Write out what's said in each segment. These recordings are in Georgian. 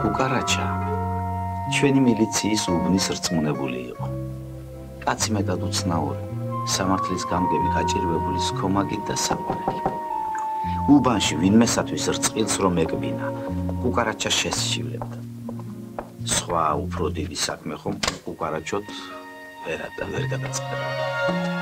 კუკარაჩა ჩვენი მილიციის უბნის რწმუნებული იყო. კაცი მეტად უცნაური, სამართლის გამგები გაჭირვებული სქომაგით და საყვარელი. უბანში ვინმესათვის რწყილს რომ ეკბინა, კუკარაჩა შესშივლებდა. სხვა უფრო დიდი საქმე ხომ კუკარაჩოთ ვერ გადაწყდებოდა.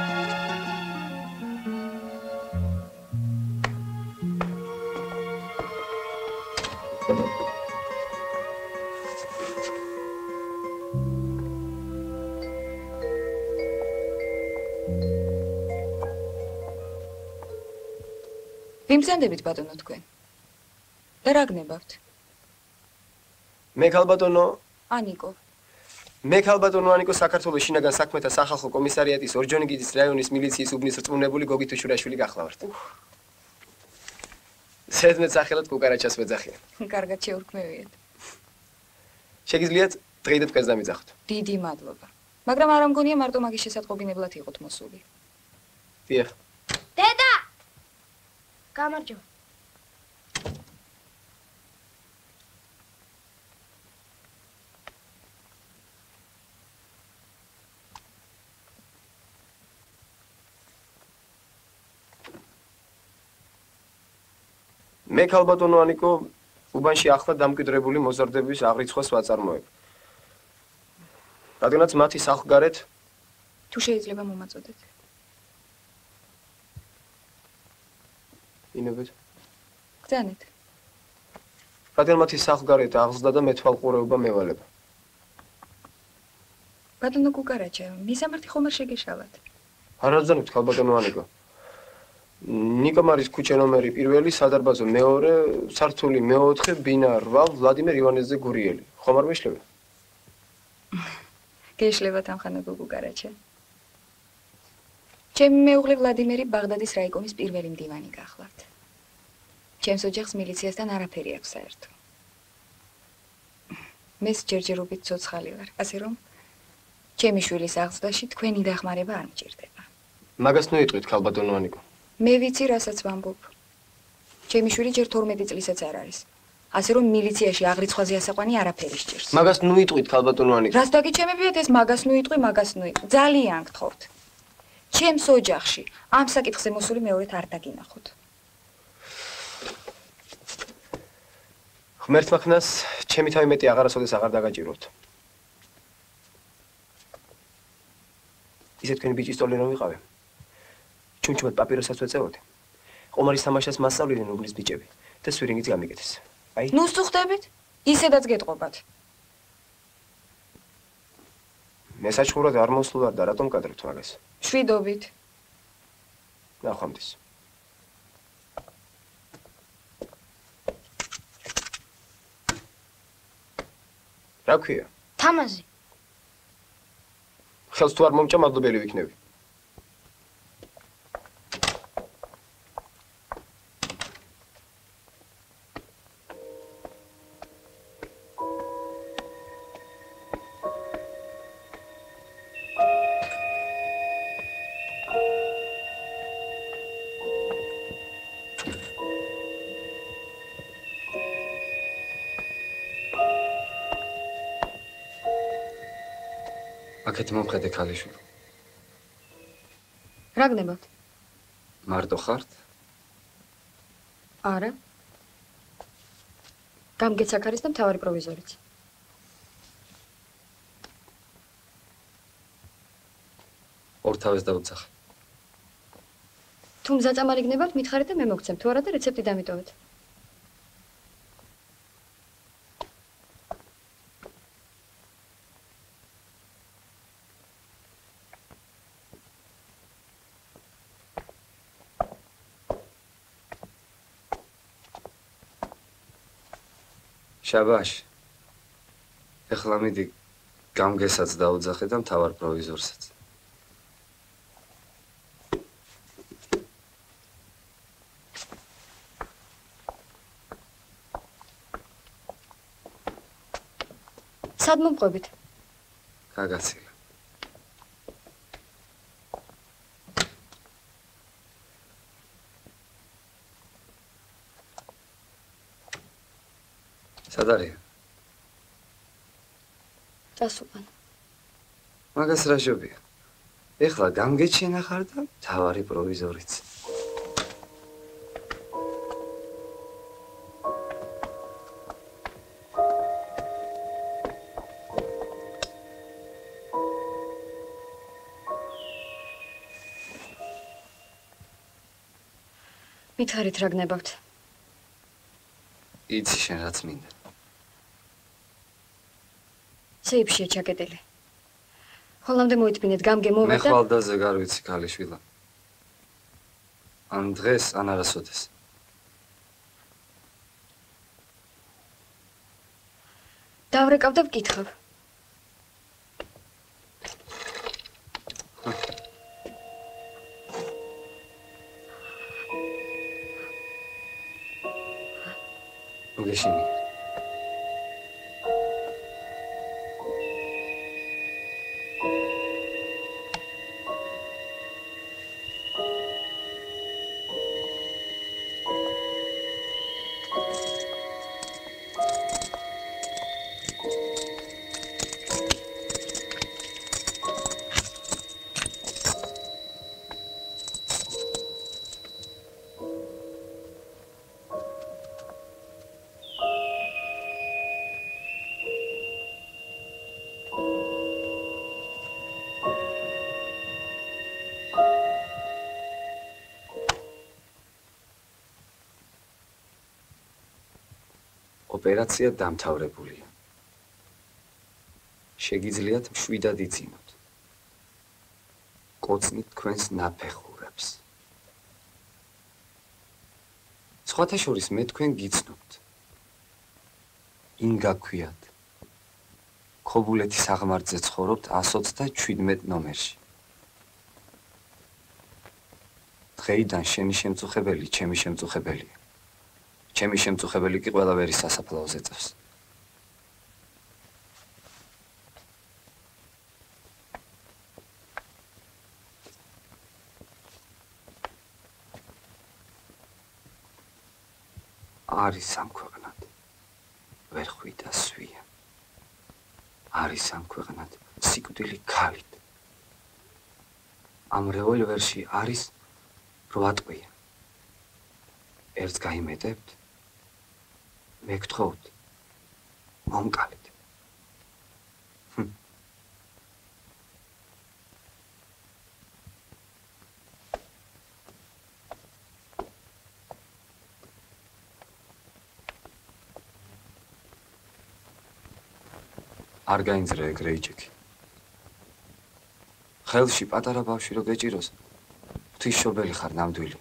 ვიმზადებით ბატონო თქვენ. და რა გნებავთ? მე ქალბატონო ანიკო. მე ქალბატონო ანიკო საქართველოს შინაგან საქმეთა სახალხო კომისარიატის ორჯონიკიძის რაიონის მილიციის უბნის რწმუნებული გოგი თუშურაშვილი გახლავართ. ზედმეტ სახელად კუკარაჩას ვეძახიან. კარგად შეურქმევიეთ. შეგიძლიათ დღეიდე თქვენს დამიძახოთ. დიდი მადლობა. მაგრამ არ ამგონია მარტო მაგის შესაწყობინებლად იყოთ მოსული. დიახ. დედა! გამარჯობა. მე ქალბატონო ანიკო უბანში ახლა დამკვიდრებული მოზარდების აღრიცხვას ვაწარმოებ. რადგანაც მათი სახლგარეთ თუ შეიძლება მომაწოდეთ. ინებეთ. გძანეთ. რადგან მათი სახლგარეთ აღზრდა და მეთვალყურეობა მევალება. ბატონო კუკარაჩა, მისამართი ხომ არ შეგეშალათ? არ აბრძანებთ ქალბატონო ანიკო. ნიკომარის ქუჩა ნომერი 1, სადარბაზო მეორე, სართული მე-4, ბინა 8, ვლადიმერ ივანეძე გურიელი. ხომ არ მეშლება? გეშლებათ ამხანაგო კუკარაჩა. ჩემი მეუღლე ვლადიმერი ბაღდადის რაიკომის პირველი მდივანი გახლავთ. ჩემს ოჯახს მილიციასთან არაფერი აქვს საერთო. მე ჯერჯერობით ცოცხალი ვარ, ასე რომ ჩემი შვილის აღზრდაში თქვენი დახმარება არ მჭირდება. მაგას ნუიტყვით ქალბატონო ანიკო. მე ვიცი, რასაც ვამბობ. ჩემი შვილი ჯერ 12 წლისაც არ არის. ასე რომ მილიციაში აღრიცხვაზე ასაყვანი არაფერი სჭირს. მაგას ნუიტყვით ქალბატონო ანიკო. რას დაგიჩემებიათ ეს მაგას ნუიტყვი, მაგას ნუიტყვი. ძალიან გთხოვთ. ჩემს ოჯახში ამ საკითხზე მოსული მეორედ არ დაგინახოთ. ღმერთმა ხნას ჩემი თავი მეტი აღარასოდეს აღარ დაგაჭიროთ. ისე თქვენი ბიჭის ტოლი რომ ვიყავე. ჩუმჩუმად პაპიროსაც ვეწეოდი. ყომარის თამაშას მასწავლიდნენ უბნის ბიჭები და სვირინგიც გამიკეთეს. აი. ნუ სტუხდებით? ისედაც გეტყობათ. მე საჩხურად არ მოსვლარ და რატომ კადრებთ მაგას? შვიდობით. ნახვამდის. რა ქვია? თამაზი. ხელს თუ არ მომჭა მადლობელი ვიქნები. აქეთ მომხედე ქალიშვილი. რა გნებავთ? მარტო ხართ? არა. გამგეც აქ არის და მთავარი პროვიზორიც. ორ თავეს დაუცახე. თუ მზაწამალი გნებავთ, მითხარით და მე მოგცემ. თუ არა და რეცეპტი დამიტოვეთ. შაბაშ. ეხლა მიდი გამგესაც დაუძახე და მთავარ პროვიზორსაც. სად მომყვებით? გაგაცილა. სად არის? წასულან. მაგას რა ჟობია? ეხლა გამგეჩენა ხარ და თავარი პროვიზორიც. მითხარით რა გნებავთ? იცი შენ რაც მინდა. სეიფშია ჩაკეტილი. ხოლამდე მოიწმინეთ გამგე მე მოვა და ხვალდაზე გარვიცი ქალიშვილა. ან დღეს, ან არასოდეს. დავრეკავ და ვკითხავ. მოგეშინი. ოპერაცია დამთავრებულია. შეგიძლიათ მშვიდად იცინოთ. კოცნით თქვენს ნაფეხურებს. სხვათა შორის მე თქვენ გიცნობთ. ინგა ქვიათ. ქობულეთის აღმართზე ცხოვრობთ 127 ნომერში. დღეიდან შენი შემწუხებელი ჩემი შემწუხებელია. ჩემი შემწუხებელი კი ყველავერი სასაფლაოზე წევს. არის სამქვეყნად ვერ ხვიდა სვია. არის სამქვეყნად სიკვდილი ქალით. ამ რევოლვერში არის 8 ტყვია. ერთს გაიმეტებთ? მე გთხოვთ, მომკალით. არ გაინძრე ეგრე იჭიქი. ხელში პატარა ბავშვი რო გეჭიროს, ღვთისმშობელი ხარ ნამდვილი.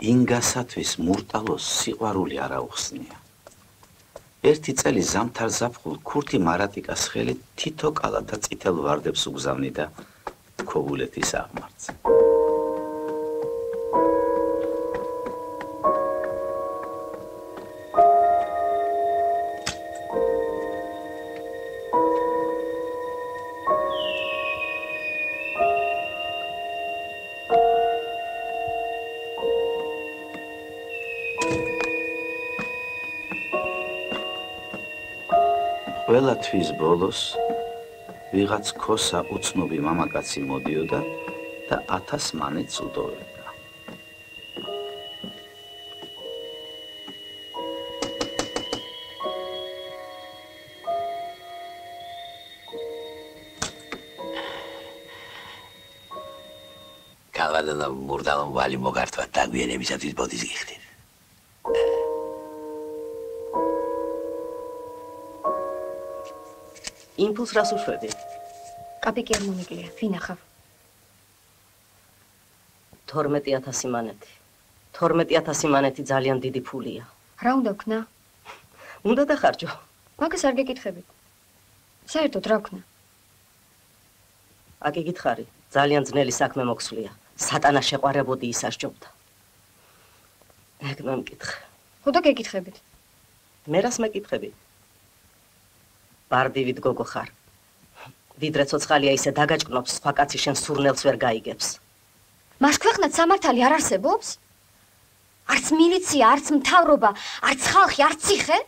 ინგასათვის მურტალოს სიყვარული არ აუხსნია. ერთი წელი ზამთარ ზაფხულ ქურთი მარატიკას ხელით თითო კალა და წითელ ვარდებს უგზავნიდა ქობულეთის აღმართზე. ყველა თვის ბოლოს ვიღაც ქოსა უცნობი მამაკაცი მოდიოდა და 1000 მანეთს უდოვებდა. კალვადანა მურდალო ვალი მოგართვა დაგვიანებისათვის ბოდის გიხდით. იმპულს რას უშვები? კაპიკი არ მომიგლია, ვინახავ? 12000 მანეთი. 12000 მანეთი ძალიან დიდი ფულია. რა უნდა ვქნა? უნდა დახარჯო. მაგას არ გეკითხებით. საერთოდ რა ვქნა? აკი გითხარი, ძალიან ძნელი საქმე მოქსვლია. სატანა შეყვარებოდი ისასჯობდა. ეგ მომკითხე. ხო და გეკითხებით. მე რას მეკითხები? ბარდივით გოგო ხარ. ვიდრე ცოცხალია ისე დაგაჭკნობს, სხვა კაცი შენ სურნელს ვერ გაიგებს. მას ქვეყნად სამართალი არ არსებობს? არც მილიცია, არც მთავრობა, არც ხალხი, არც ციხე?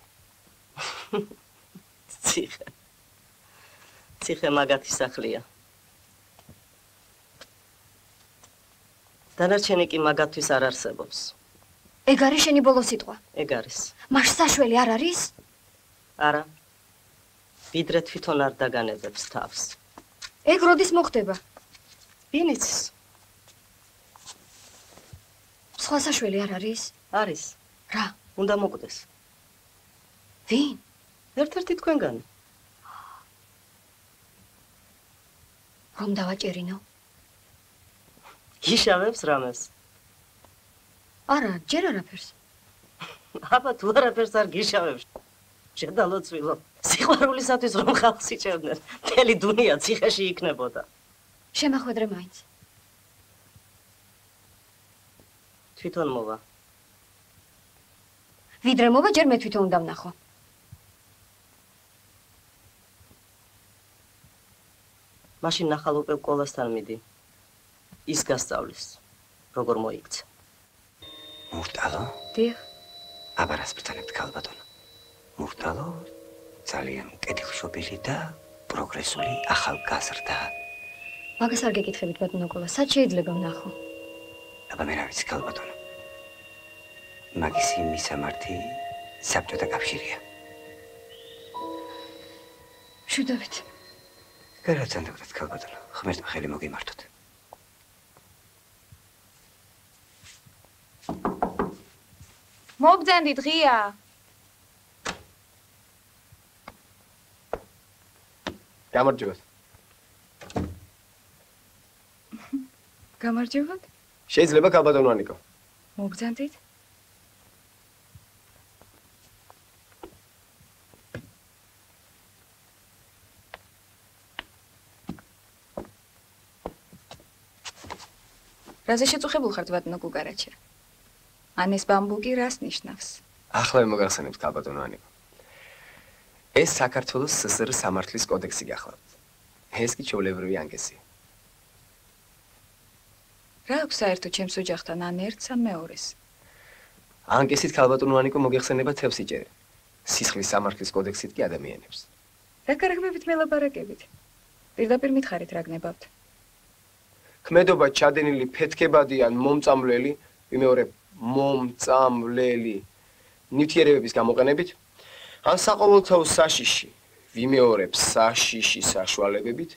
ციხე მაგათი სახლია. დანარჩენი კი მაგათთვის არ არსებობს. ეგ არის შენი ბოლო სიტყვა? ეგ არის. მას საშველი არ არის? არა. ვიდრე თვითონ არ დაგანებებს თავს. ეგ როდის მოხდება? ვინიცის? სხვა საშველი არ არის? არის. რა? უნდა მოკვდეს. ვინ? ერთ-ერთი თქვენგანი. რომ დავაჭერინო? იშავებს რამეს? არა, ჯერ არაფერს. აბა თუ არაფერს არ გიშავებს. შედალოცვილო. სიყვარულისათვის რომ ხალხს იჭერდნენ, მთელი დუნია ციხეში იქნებოდა. შემახვედრე მაინც. თვითონ მოვა. ვიდრე მოვა, ჯერ მე თვითონ უნდა ვნახო. მაშინ ნახალ უკვე კოლასთან მიდი. ის გასწავლის, როგორ მოიქცა. მურტალო? დიახ. აბა რას ბრძანებთ ქალბატონო? მურტალო ძალიან კეთილშობილი და პროგრესული ახალგაზრდა. მაგას არ გეკითხებით ბატონო კოლა, სად შეიძლება ვნახო? აბა მე რა ვიცი ქალბატონო. მაგისი მისამართი საბჭოთა კავშირია. მშვიდობით. გარაცანდებდეთ ქალბატონო, ღმერთმა ხელი მოგიმართოთ. მოგძანდით ღია. გამარჯობათ. გამარჯობათ. შეიძლება ქალბატონო ანიკო. მოგძანდით. რაზე შეწუხებულ ხართ ბატონო გუგარაჩა? ან ეს ბამბუკი რას ნიშნავს? ახლა მოგახსენებთ ქალბატონო ანიკო. ეს საქართველოს ССР სამართლის კოდექსი გახლავთ. ეს კი ჩვეულებრივი ანკესია. რა აქვს საერთო ჩემს ოჯახთან ან ერთს ან მეორეს? ანკესით ქალბატონო ანიკო მოგეხსენება თევსიჭერე. სისხლის სამართლის კოდექსით კი ადამიანებს. რა კარგმებით მელაპარაკებით? პირდაპირ მითხარით რა გნებავთ? ქმედობა ჩადენილი ფეთქებადიან მომწამლელი, ვიმეორებ მომწამლელი ნივთიერებების გამოყენებით, ან საყოველთაო საშიში, ვიმეორებ საშიში საშუალებებით,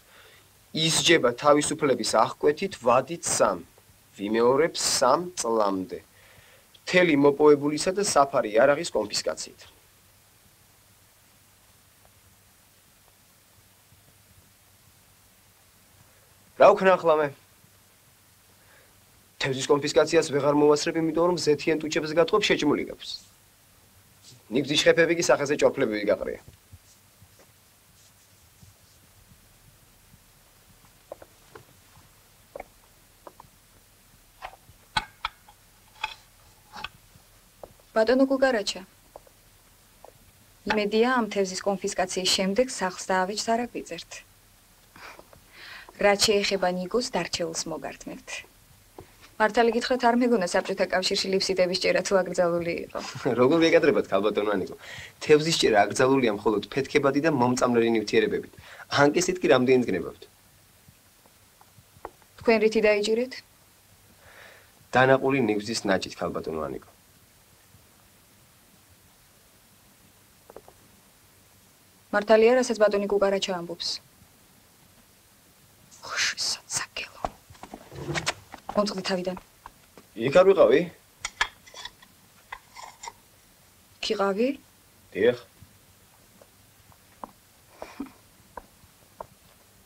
ისჯება თავისუფლების აღკვეთით ვადით 3, ვიმეორებ 3 წლამდე. მთელი მოპოვებულისა და საფარი იარაღის კონფისკაციით. რა ვქნა ახლა მე? თევზის კონფისკაციას ვეღარ მოვასწრებ, იმიტომ რომ ზეთიან ტუჩებს გატყობ შეჭმულიგებს. ნიგზის შეფები კი სახეზე ჭორფლებები გაყრია. ბატონო გუგარაჩა. იმედია ამ თევზის კონფისკაციის შემდეგ სახლს დაავეჯს არ აგვიწერთ. რაც შეეხება ნიგოს დარჩეულს მოგართმევთ. მართალი გითხრათ არ მეგონა საბჭოთა კავშირში ლიფსიტების ჭერა თუ აკრძალული იყო. როგორ გეკადრებათ ქალბატონო ანიკო? თევზის ჭერა აკრძალულია მხოლოდ ფეთქებადი და მომწამლელი ნივთიერებებით. ანკესით კი რამდენიც გნებავთ? თქვენ რითი დაიჭირეთ? დანაყული ნიგზის ნაჭით ქალბატონო ანიკო. მართალია რასაც ბატონი გუგარაჩა ამბობს. ხშსაცაკელო. მომწყდი თავიდან. იქ არ ვიყავი? ქიყავი? დიახ.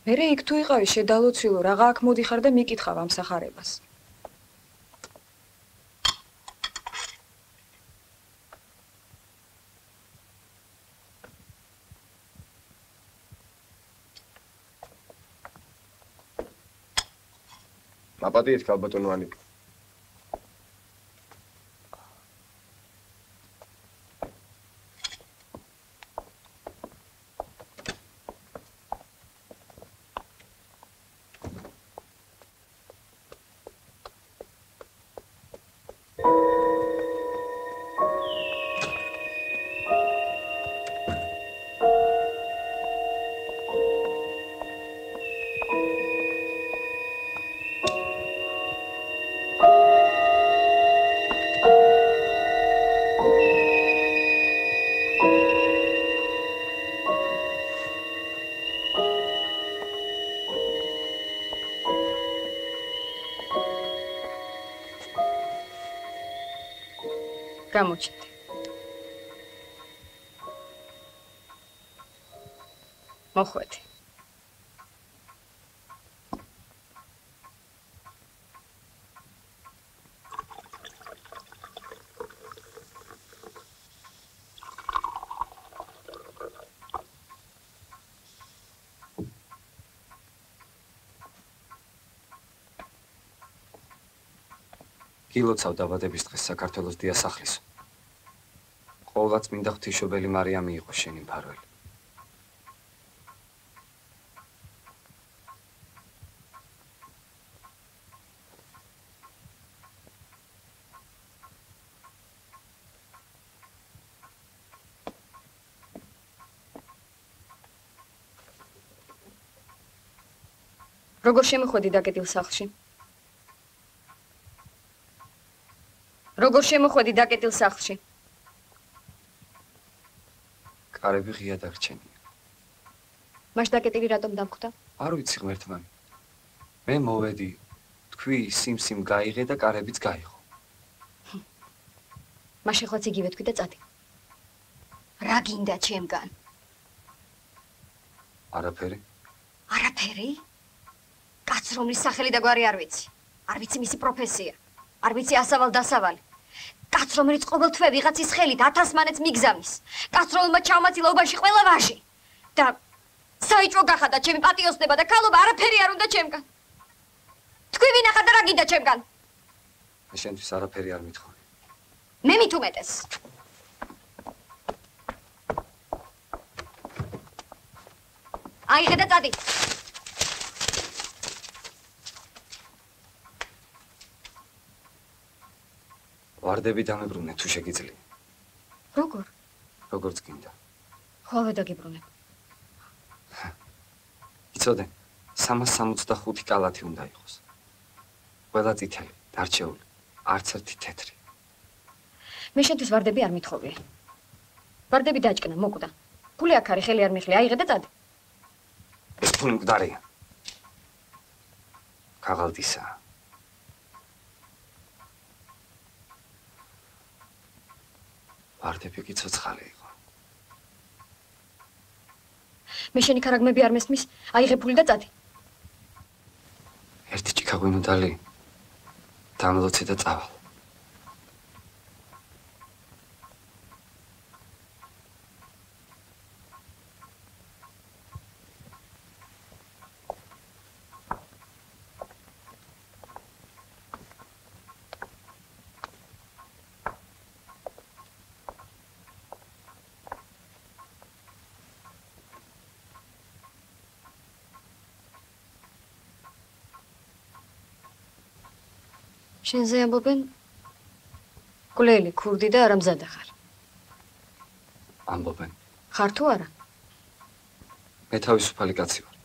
მერე იქ თუ იყავი შედალოცვილო, რაღა აქ მოდიხარ და მიკითხავ ამ სახარებას. მაპატიეთ ქალბატონო ანიკო. გამოჩნდი. მოხვედი. გილოცავ დაბადების დღეს საქართველოს დიასახლისო. ყოველაც მინდა ღვთისმშობელი მარიამი იყო შენი მფარველი. როგორ შემოხვედი დაკეტილ სახლში? როგორ შემოხვედი დაკეტილ სახლში? კარები ღია დარჩენია. მაშ დაკეტილი რატომ დამხვდა? არ ვიცი ღმერთმანი. მე მოვედი, თქვი სიმსიმ გაიღე და კარებიც გაიღო. მაშ ეხლაც იგივე თქვი და წადი. რა გინდა ჩემგან? არაფერი? არაფერი? კაც რომლის სახელი და გვარი არ ვიცი. არ ვიცი მისი პროფესია. არ ვიცი ასავალ-დასავალი. კაც რომელიც ყოველ თვე ვიღაცის ხელით 1000 მანეთს მიგზავნის. კაც რომელმაც ჩამოაცილა უბანში ყველა ვაჟი. და საიჭრო გახადა ჩემი პატიოსნება და ქალობა არაფერი არ უნდა ჩემგან. თქვი ვინახარ და რა გინდა ჩემგან? მე შენთვის არაფერი არ მithხოვი. მე მით უმეტეს. აიღე და წადი. ვარდები დამებრუნე თუ შეგიძლია. როგორ? როგორც გინდა. ხოლმე დაგიბრუნებ. იცოდე, 365 კალათი უნდა იყოს. ყველა წითელი, დარჩეული, არც ერთი თეთრი. მე შენთვის ვარდები არ მithხოვია. ვარდები დაჭკნა, მოკვდა. ფული აქ არის, ხელი არ მიხლი, აიღე და წადი. ეს ფული მკვდარია. ქაღალდისაა. ვარდები კი ცოცხალი იყო. მე შენი ქარაგმები არ მესმის, აიღე ფული და წადი. ერთი ჭიქაღვინო დალი დამლოცე და წავალ. შენზე ამბობენ კვლელი, ქურდი და არამზადა ხარ. ამბობენ. ხარ თუ არა? მე თავისუფალი კაცი ვარ.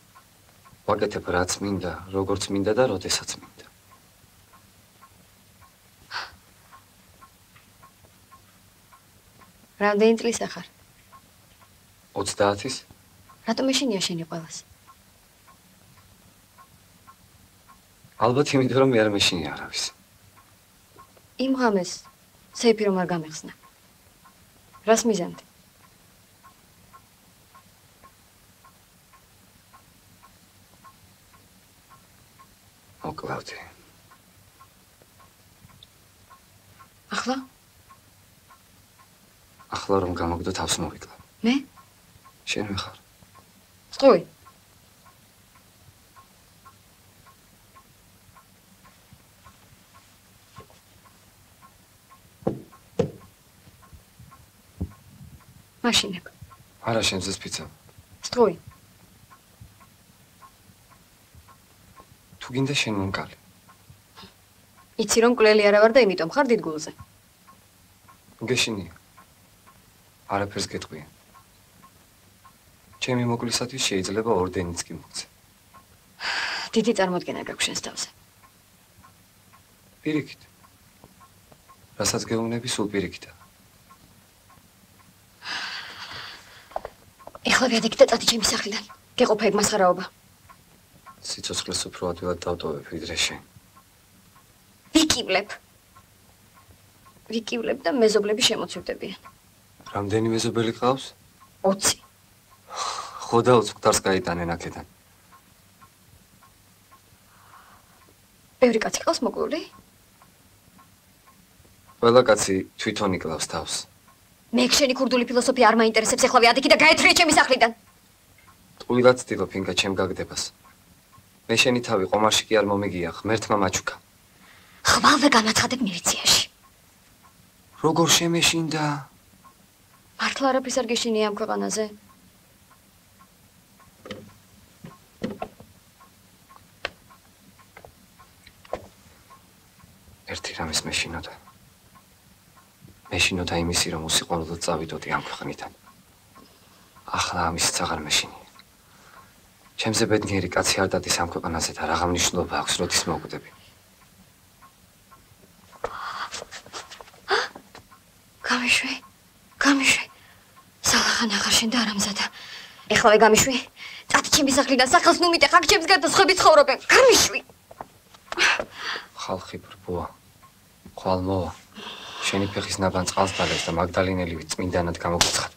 ვაკეთებ რაც მინდა, როგორც მინდა და როდესაც მინდა. რამდენი წლისა ხარ? 30-ის? რატომ ეშინია შენი ყველას? ალბათ იმიტომ რომ მე არ მეშინია არავის. იმ ღამეს სეიფი რომ არ გამეხსნა. რას მიზანდი? მოკლავდი. ახლა? ახლა რომ გამოგდო თავს მოვიკლავ. მე? შენ ვიხარ. სწორი. მაშინებ. არა შენზე სპიცავ. სწორი. თუ გინდა შენ მომკალი. იცი რომ კვლელი არა ვარ და იმიტომ ხარ დიდგულზე. გეშინია. არაფერს გეტყვია. ჩემი მოკლისათვის შეიძლება ორდენიც კი მოგცე. დიდი წარმოდგენა გაქვს შენს თავზე. პირიქით. რასაც გეუბნები სულ პირიქითა. ეხლა ვიადექი და წადი ჩემი სახლიდან. გეყოფა ეგ მასხარაობა. სიცოცხლეს უფრო ადვილად დავტოვებ ვიდრე შენ. ვიკივლებ. ვიკივლები და მეზობლები შემოცივდებიან. რამდენი მეზობელი ყავს? 20. ხო და 20 მკვდარს გაიტანენ აქედან. ბევრი კაცი ყავს მოკლული? ყველა კაცი თვითონ იკლავს თავს. მე შენი ქურდული ფილოსოფია არ მაინტერესებს, ეხლავე ადიქი და გაეთრიე ჩემი სახლიდან. ტყუილად ცდილობ ინგა ჩემ გაგდებას. მე შენი თავი ყომარში კი არ მომიგია, ღმერთმა მაჩუქა. ხვალვე განაცხადებ მილიციაში. როგორ შემეშინდა? მართლა არაფერს არ გეშინია ამ ქვეყანაზე? ერთი რამის მეშინოდა. მეშინოდა იმისი, რომ უსიყვარულოდ წავიდოდი ამ ქვეყნიდან. ახლა ამისიც აღარ მეშინია. ჩემზე ბედნიერი კაცი არ დადის ამ ქვეყანაზე და რაღა მნიშვნელობა აქვს, როდის მოვკვდები. გამიშვი. სალახან აღარ შენდა არამზადა. ეხლავე გამიშვი. წათი ჩემი სახლიდან სახელს ნუ მიტეხ, აქ ჩემს გარდა სხვები ცხოვრობენ. გამიშვი. ხალხი ბრბოა. ხვალ მოვა. შენი ფეხის ნაბან წყალს დალევს და მაგდალინელივი წმინდანად გამოგიცხად.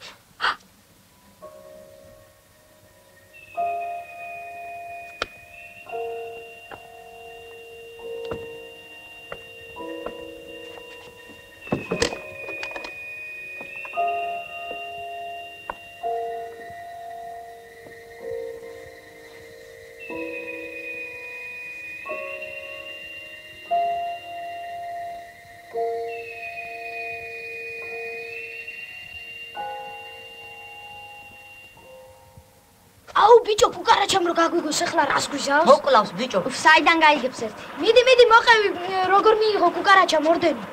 ბიჭო, კუკარაჩამ რო გაგვიგოს ახლა რას გვიზავს? მოკლავს ბიჭო. საიდან გაიგებს ერთი? მიდი, მოყევი, როგორ მიიღო კუკარაჩამ ორდენი?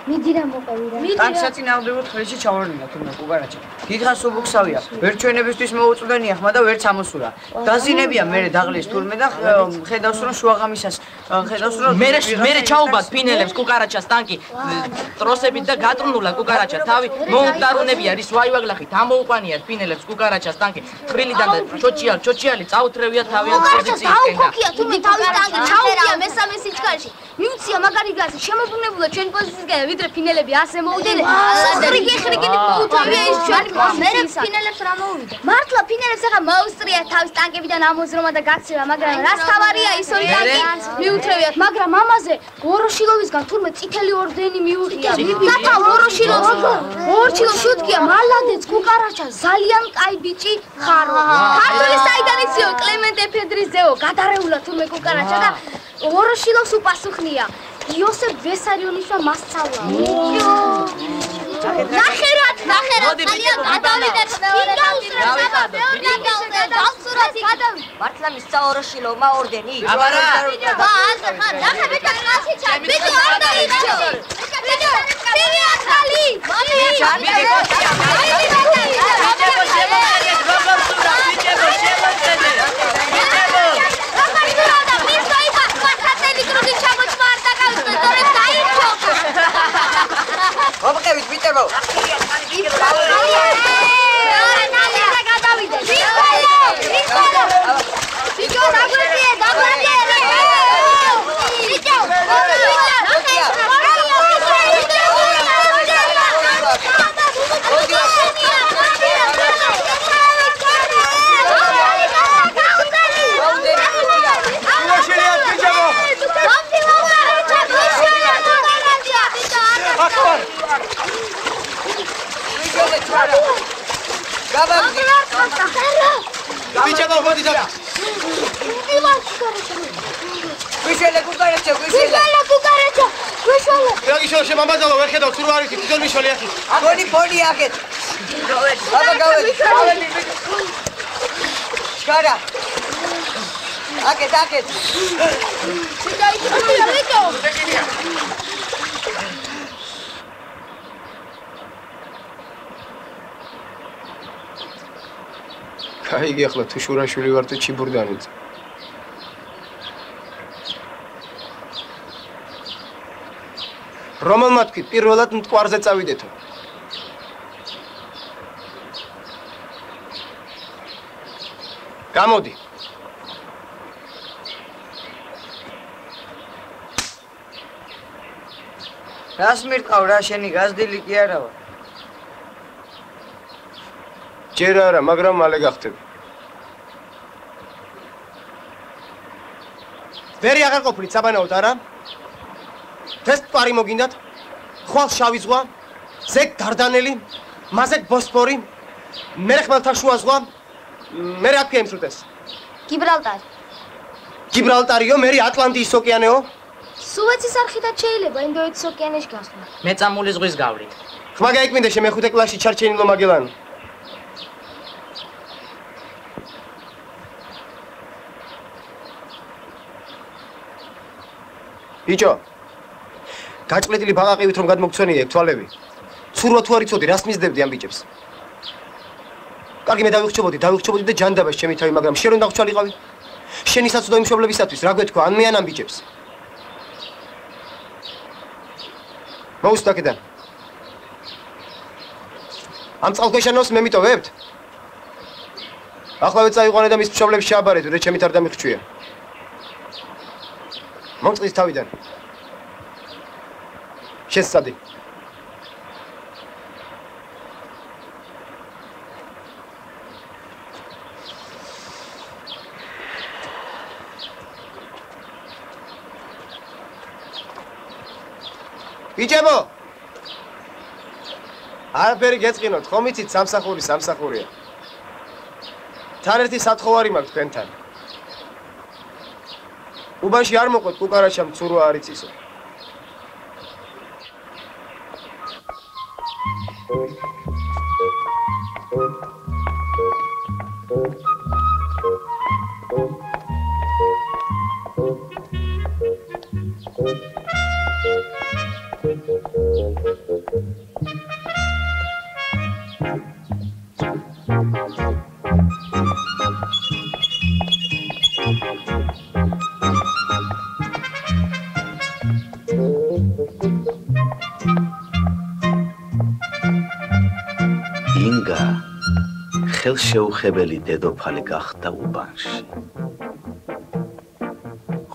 მიდი რა მოყევი რა. ტანსაწინააღმდეგო ხელში ჩავარდნა თურმე კუკარაჩა. დიდხანს უბუქსავია. ვერ ჩვენებისთვის მოუწვდენია ხმა და ვერც ამოსურა. დაზინებია მერე დაღლის თურმე და ხედავს რომ შუაღამისას ხედავს რომ მერე ჩაუბად ფინელებს კუკარაჩას ტანკი ტროსებით და გატრუნულა კუკარაჩა თავი მოუტარუნებია რის ვაივაგლახით ამოუყვანიათ ფინელებს კუკარაჩას ტანკი ხრილიდან და ჩოჩიალი წაუთრევია თავიანთ პოზიციისკენ და დაუქია თურმე თავის ტანკი ჩაუქია მესამე სიჩქარეში. მიუცია მაგარი გაზი შემობრუნებულა ჩვენ პოზიციისკენ ვიდრე ფინელები ასე მოუდნენ. სოხრიგი მოუთავია ის ჩვენი მერე ფინელებს რა მოუვიდა? მართლა ფინელებს ახლა მოუსწრია თავის ტანკებიდან ამოზრომა და გაქცევა, მაგრამ რას თავარია ის ორი ტანკი მიუთრევიათ, მაგრამ ამაზე ვოროშილოვისგან თურმე წითელი ორდენი მიუღია. და ვოროშილოვ შუტკია მალადეც კუკარაჩა ძალიან კაი ბიჭი ხარო. ქართული საიდან იციო კლემენტ ეფედრიზეო გადარეულა თურმე კუკარაჩა და ვოროშილოვს უპასუხნია. იოსებ ვესარიონიშვა მასწავლა. ნახერად, ძალიან გადავიდეთ მეორე მართლა მისცა ოროშილოვმა ორდენი? აბარა. ნახე კაცი ჩა. ბიჭო არ დაიჭო. ბიჭო, დიდი ახალი. მომყევით ვიტერბო. ბიჭებო მოდი და გვიშველე კუკარაჩა რაგიშო შემამაზალო ვერ ხედავ თუ რა არის თვითონ მიშველი აქ ფონი აქეთ აბა გავედი შკარა აქეთ კაიგი ახლა თუ შურაშვილი ვარ თუ ჩიბურდანი რომელმა თქვი პირველად მტკვარზე წავიდეთო გამოდი რას მირყავ რა შენი გაზრდილი კი არა ვარ. ჯერ არა, მაგრამ მალე გახდები. ვერი აღარ ყოფილით საბანაოდ არა? ეს პარი მოგინდათ? ხვალ შავი ზღვა, ზეგ დარდანელი, მაზეგ ბოსფორი, მერე ხმელთაშუა ზღვა, მერე აქ ემსრუტეს. გიბრალტარი. გიბრალტარიო, მერე ატლანტის ოკეანეო? სუეცის არხითაც შეიძლება ინდოეთის ოკეანეში გასვლა. მეწამული ზღვის გავლით. ხმა გაიკვინდა შემეხუთე კლასში ჩარჩენილო მაგელანი. ბიჭო, გაჭყლეტილი ბაყაყივით რომ გადმოგცვენიე ეგ თვალები. ცურვა თუ არ იცოდი, რას მისდევდი ამ ბიჭებს? კარგი, მე დავიხჩობოდი და ჯანდაბას ჩემი თავი, მაგრამ შენ რომ დაგვრჩალიყავი? შენი საცოდო მშობლებისათვის რა გვეთქვა, ან მე ან ამ ბიჭებს? მოუსწრე აქედან. ამ წყალქვეშანოს მე მიტოვებთ? ახლავე წაიყვანე და მის მშობლებს შეაბარეთ, რა ჩემით არ დამიხჩვია. მომწყდის თავიდან. შესწადი. ბიჭებო! არაფერი გეწყინოთ, ხომ იცით სამსახურია. თან ერთი სათხოვარი მაქვს თქვენთან. უბანში არ მოყვეთ კუკარაჩამ ცურვა არ იცისო. ინგა ხელშეუხებელი დედოფალი გახდა უბანში.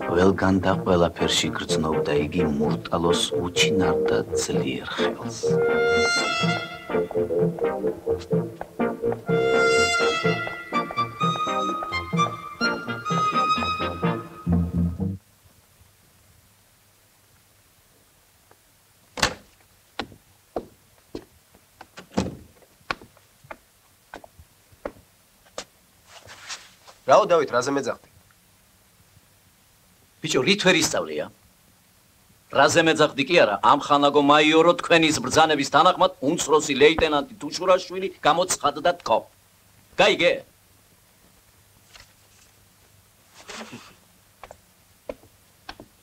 ყველგან და ყველაფერში გრძნობდა იგი მურტალოს უჩინარ და ძლიერ ხელს. რაო დავით, რაზე მეძახდი? ბიჭო, რით ვერ ისწავლია? რაზე მეძახდი კი არა, ამ ხანაგო მაიორო თქვენის ბრძანების თანახმად უმცროსი ლეიტენანტი თუშურაშვილი გამოცხადდა თქო. გაიგე?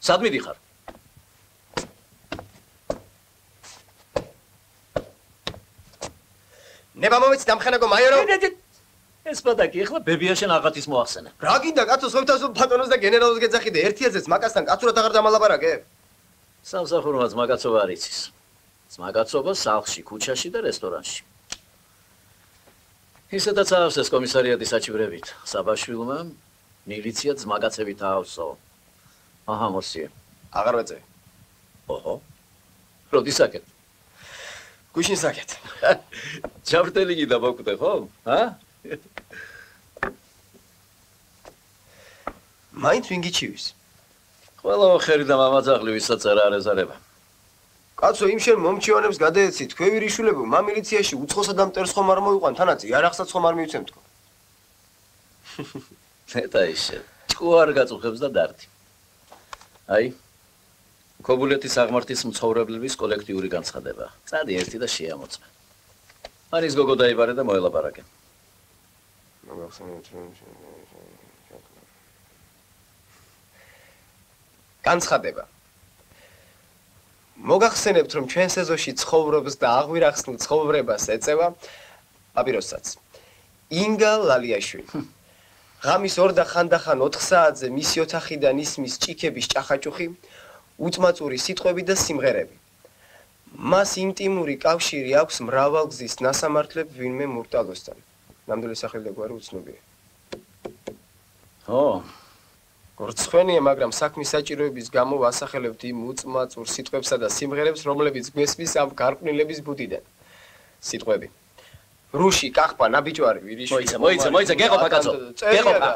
სად მიდიხარ? ნება მომეც დამხანაგო მაიორო. ეს პატაკი ახლა ბებიაშენ აღათის მოახსენე. რა გინდა კაცო, სვევთასო ბატონოს და გენერალოს გეძახიდე, ერთიაზეც მაკასთან კაცურად აღარ დამალაპარაკე? სამსახურმა ძმაკაცობა არ იცის. ძმაკაცობა სახლში, ქუჩაში და რესტორანში. ისედაც აავს ეს კომისარიატი საჩივრებით. საბაშვილმა მილიცია ძმაკაცებით აავსო. აჰა, მოსიე. აღარ ვეწევი. ოჰო. როდის აკეთ? გუშინ საკეთ. ჯავრტელი გიდა მოკვდე, ხო? ჰა? მაინც ვინ გიჩივის? ყველა ხერი და მამაძაღლი ვისაც არ ეზარება. კაცო, იმ შენ მომჩივანებს გადაეცი, თქვენი რიშულებო, მა მილიციაში უცხოსა და მტერს ხომ არ მოიყვან, თანაც იარაღსაც ხომ არ მივცემ თქო. ნეტა ისე, ჭკუ არ გაწუხებს და დარდი. აი, ქობულეთის აღმართის მცხოვრებლების კოლექტიური განცხადება. წადი ერთი და შეამოწმე. მანის გოგო დაიბარე და მოელაპარაკე. განცხადება. მოგახსენებთ, რომ ჩვენ სეზონში ცხოვრობს და აღვირახსნილ ცხოვრებას ეწევა პაპიროსსაც. ინგა ლალიაშვილი. ღამის 2 და ხანდახან 4 საათზე მისი ოთახიდან ისმის ჭიქების ჭახაჭუხი, უწმაწური სიტყვები და სიმღერები. მას ინტიმური კავშირი აქვს მრავალგზის ნასამართლებ ვინმე მურტალოსთან. ნამდვილი სახელი და გვარი უცნობია. ო, რცხვენია, მაგრამ საქმის საჭიროების გამო ვასახელებთ იმ უწმაწურ სიტყვებსა და სიმღერებს, რომლებიც გვესმის ამ გარყვნილების ბუდიდან. სიტყვები. რუში, კახპა, ნაბიჯვარი, ვირიშვილი. მოიცა, გეყოფა კაცო. გეყოფა.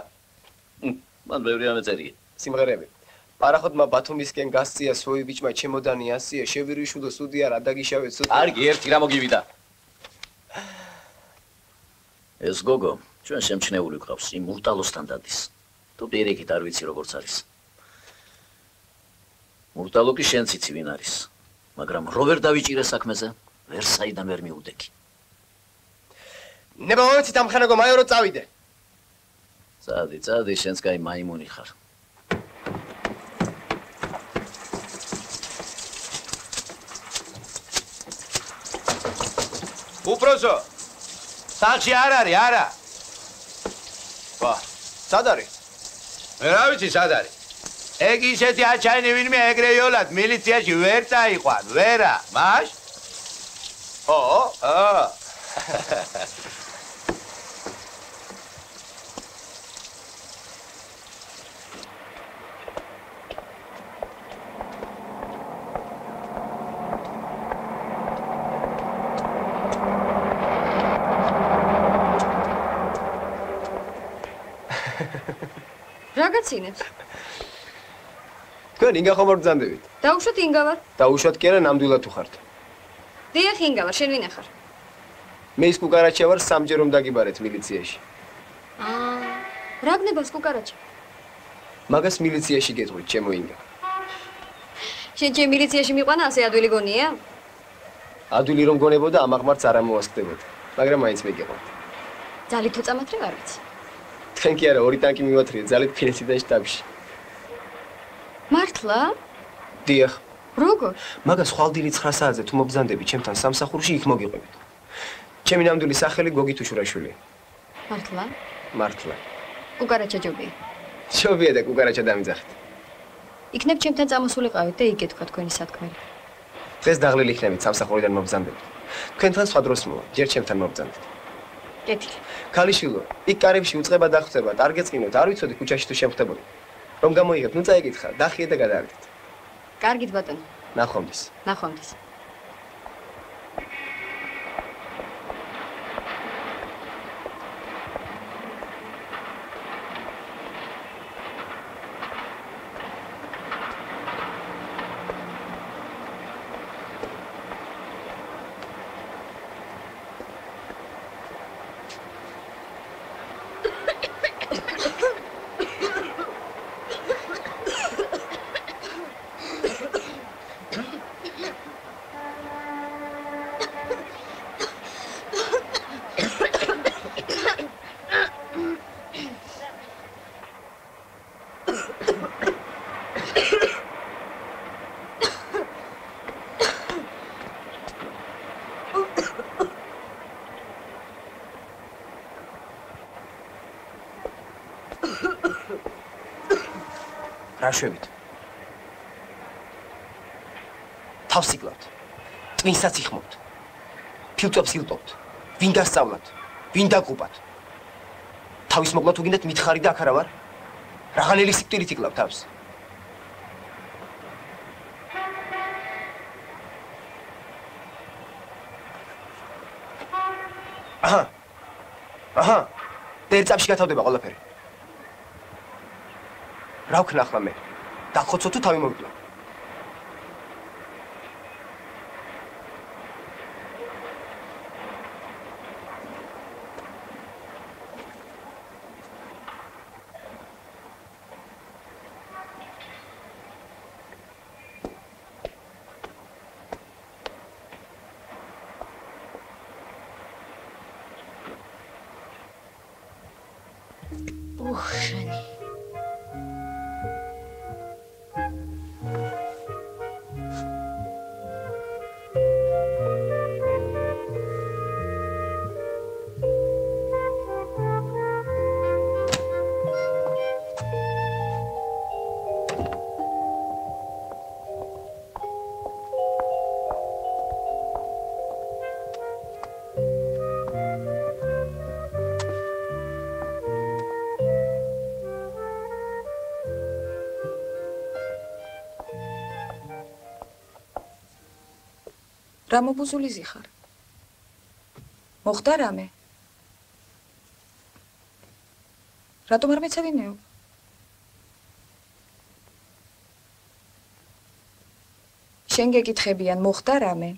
მან ბევრი ამეწერია. სიმღერები. პარახოდმა ბათუმისკენ გასწია სვოი ბიჭმა ჩემოდანი ასია, შევირიშულო სუდი არა დაგიშავეთ სუდი. კარგი, ერთი რა მოგივიდა. ეს გოგო, ჩვენ შემჩნეული გვყავს იმ მურტალოსთან დადის. თუ პირიქით არ ვიცი როგორც არის. მურტალო კი შენც იცი ვინ არის, მაგრამ რო ვერ დავიჭირე საქმეზე, ვერ საიდან ვერ მიუდექი. ნება მომეცით ამ ხანაგო მაიორო წავიდე. წადი, შენც კაი მაიმუნი ხარ. უპროსო, სახლში არ არის, არა. ვა, სად არის? მე რა ვიცი, სად არის. ეგ ისეთი აჩაინი ვინმე ეგრე იოლად მილიციაში ვერ წაიყვან, ვერა, მაშ? ო. რაგაცინებს? თქვენ ინგა ხომ არ ბრძანდებით? დაუშვათ ინგა ვარ. დაუშვათ კი არა, ნამდვილად უხართ. დიახ, ინგა ვარ, შენ ვინ ახარ? მე ის კუკარაჩია ვარ, სამჯერ რომ დაგიბარეთ მილიციაში. რა გნებას კუკარაჩა? მაგას მილიციაში გეტყვით, ჩემო ინგა. შენ ჩემ მილიციაში მიყვანა, ასე ადვილი გონია? ადვილი რომ გონებოდა, ამ აღმართს არ ამოვასხდებოდა, მაგრამ მაინც მეგეყვართ. ძალით თუ წამათრევ არ ვიცი. თქვენ კი არა, ორი ტანკი მივათრიე ძალით ფინეთიდან შტაბში. მართლა? დიახ. როგორ? მაგას ხვალდილი 9 საათზე თუ მობრძანდები ჩემთან სამსახურში იქ მოგიყვებით. ჩემი ნამდვილი სახელი გოგი თუშურაშვილია. მართლა? მართლა. კუკარაჩა ჯობია. ჯობია და კუკარაჩა დამიძახეთ. იქნებ ჩემთან წამოსულიყავით და იქ თქვა თქვენი სათქმელი. დღეს დაღლილი იქნებით სამსახურიდან მობრძანდებით. თქვენთან სხვა დროს მოვა, ჯერ ჩემთან მობრძანდეთ. კეთილი. ქალიშვილო, იქ კარებში უწყება დახვდება, არ გეწყინოთ, არ ვიცოდი ქუჩაში თუ შემხდებოდი. რომ გამოიღეთ, ნუ წაიკითხა, დახიე და გადაარდით. კარგით ბატონო. ნახვამდის. ნახვამდის. რა შვებით? თავს იკლავთ. ტვინსაც იხმობთ. ფილტვებს ილტობთ. ვინ გასწავლათ? ვინ დაგუპათ? თავის მოგლა თუ გინდათ მითხარი და აქ არა ვარ? რაღაცნაირი სიკვდილით იკლავთ თავს. აჰა. ერთ წამში გათავდება ყველაფერი. რა ვქნა ახლა მე? დახოცო თუ თავი მოვიკლა? უხშენი. რა მობუზული ზიხარ? მოხდა რამე? რატომ არ მეცადინეო? შენ გეკითხებიან, მოხდა რამე?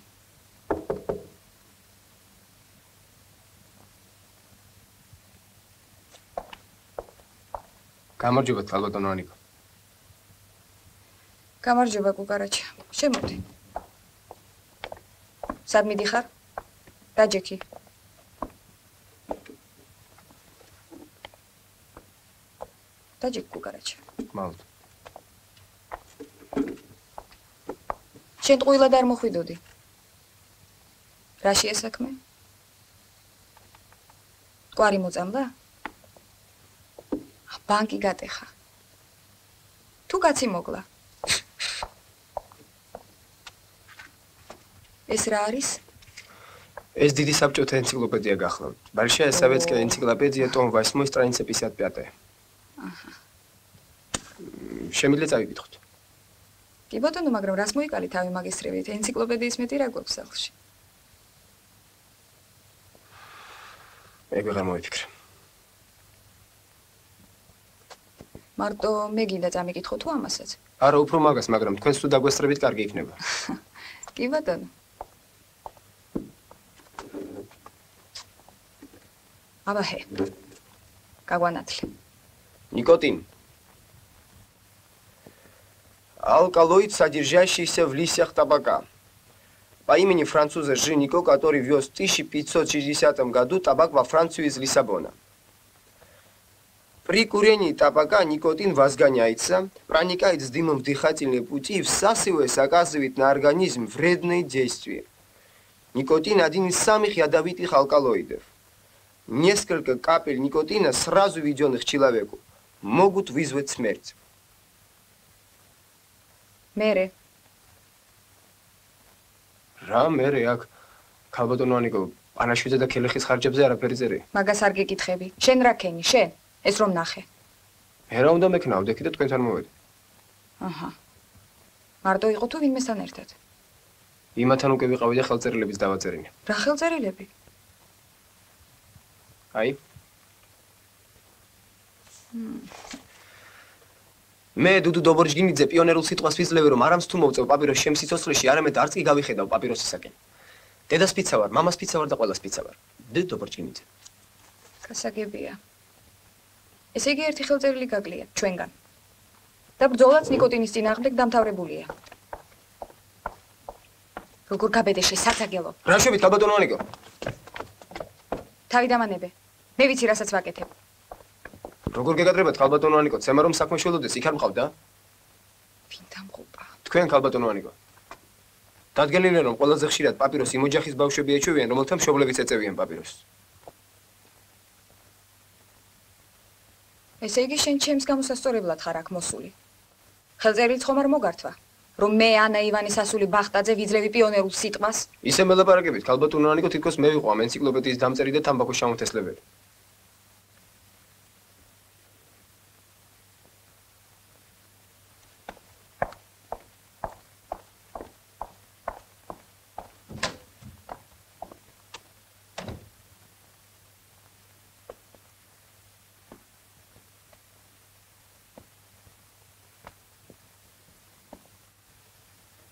გამარჯობა, ქალბატონო ანიკო. გამარჯობა, კუკარაჩა. შემოდი. სად მიდიხარ? დაჯექი. დაჯექ კუკარაჩა. მალთ. შენ ტყუილად არ მოხვიდოდი. რაშია საქმე? კვარი მოწამდა? ბანკი გატეხა. თუ კაცი მოგლა. ეს რა არის? ეს დიდი საბჭოთა ენციკლოპედია გახლავთ. Большая советская энциклопедия, том 8, страница 55. აჰა. შემიძლია წავიკითხოთ. კი ბატონო, მაგრამ რას მოიკალი თავი მაგისტრებით? ენციკლოპედიის მეტი რა გვაქვს სახლში? მე ვეღარ მოვიფიქრე. მარტო მე გინდა წამიკითხო თუ ამასაც? არა, უფრო მაგას, მაგრამ თქვენს თუ დაგვესწრებით კარგი იქნება. კი ბატონო. აბაჰე. გაგვანათლე. Никотин. Алкалоид, содержащийся в листьях табака. По имени француза Жи Нико, который вез в 1560 году табак во Францию из Лиссабона. При курении табака никотин возгоняется, проникает с дымом в дыхательные пути и, всасываясь, оказывает на организм вредные действия. Никотин – один из самых ядовитых алкалоидов. Несколько капель никотина, сразу введенных человеку, могут вызвать смерть. Мере. Რა მერე აქ ქალბატონო ანიკო პანაშვიდზე და ქელეხის ხარჯებზე არაფერი წერია. მაგას არ გეკითხები. შენ რა ქენი, შენ? ეს რომ ნახე. მე რა უნდა მექნავდე და თქვენთან მოვედი. აჰა. მარტო იყო თუ ვინმესთან ერთად? იმათთან უკვე ვიყავი და ხელწერილების დავაწერინე. რა ხელწერილები? აი. მე დუდუ დობორჯგინიძე პიონერულ სიტყვას ვიძლევი რომ არამც თუ მოვწევ პაპიროს შემ სიცოცხლეში, არამედ არც კი გავიხედავ პაპიროსისაკენ. დედას პიცა ვარ, მამას პიცა ვარ და ყველას პიცა ვარ. დუდუ დობორჯგინიძე. გასაგებია. ესე იგი ერთი ხელწერილი გაგლია ჩვენგან. და ბრძოლაც ნიკოტინის წინააღმდეგ დამთავრებულია. როგორ გაბედეშე საცაგელო? რა შვებით ქალბატონო ანიკო? თავი დამანებე. მე ვიცი რასაც ვაკეთებ. როგორ გეკადრებათ ქალბატონო ანიკო? ცემა რომ საქმე შველოდეს, იქ არ მყავდა? ვინ დამღუპა? თქვენ ქალბატონო ანიკო. დადგენილია რომ ყველაზე ხშირად პაპიროს იმ ოჯახის ბავშვები ეჩვევიან, რომელთა მშობლებიც ეწევიან პაპიროს. ესე იგი შენ ჩემს გამოსასწორებლად ხარ აქ მოსული. ხელწერილიც ხომ არ მოგართვა, რომ მე ანა ივანის ასული ბახტაძე ვიძლევი პიონერულ სიტყვას? ისე მელაპარაკებით ქალბატონო ანიკო, თითქოს მე ვიყო ამ ენციკლოპედიის დამწერი და თამბაქოს შემომთესლებელი.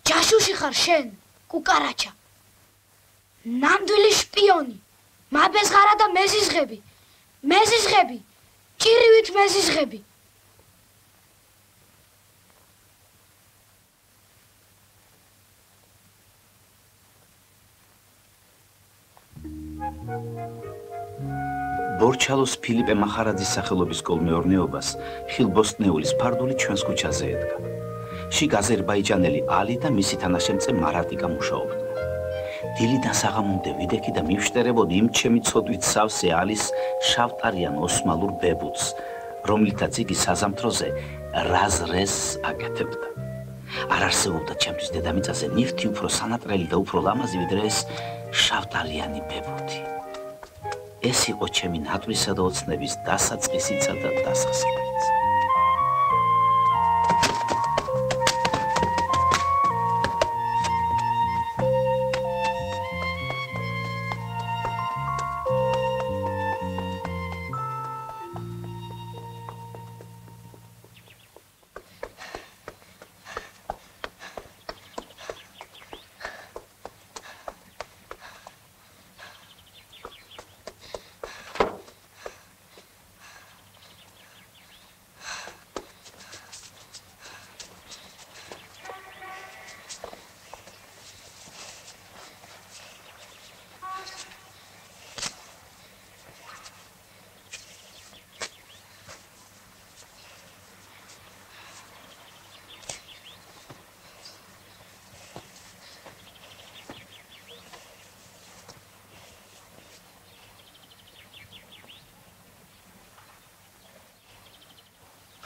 ჯაშუში ხარ შენ, კუკარაჩა. ნამდვილი შპიონი. მაბეზღარა და მეზიზღები. მეზიზღები. ჭირივით მეზიზღები. ბორჩალოს ფილიპე მახარაძის სახელობის კოლმეურნეობას ხილბოსტნეულის ფარდული ჩვენს ქუჩაზე ედგა. შიგ აზერბაიჯანელი ალი და მისი თანაშემწე მარატიკა მუშაობდნენ. დილიდან საღამომდე ვიდექი და მივშტერებოდი იმ ჩემი ცოდვით სავსე ალის შავტარიან ოსმალურ ბებუts, რომლითაც იგი საზამთროზე რაზრეს აკეთებდა. არ არსებობდა ჩემთვის დედამიწაზე ნივთი უფრო სანატრელი და უფრო ლამაზი, ვიდრე ეს შავტარიანი ბებუთი. ეს იყო ჩემი ნატვრისა და ოცნების დასაწყისიცა და დასასრულიც.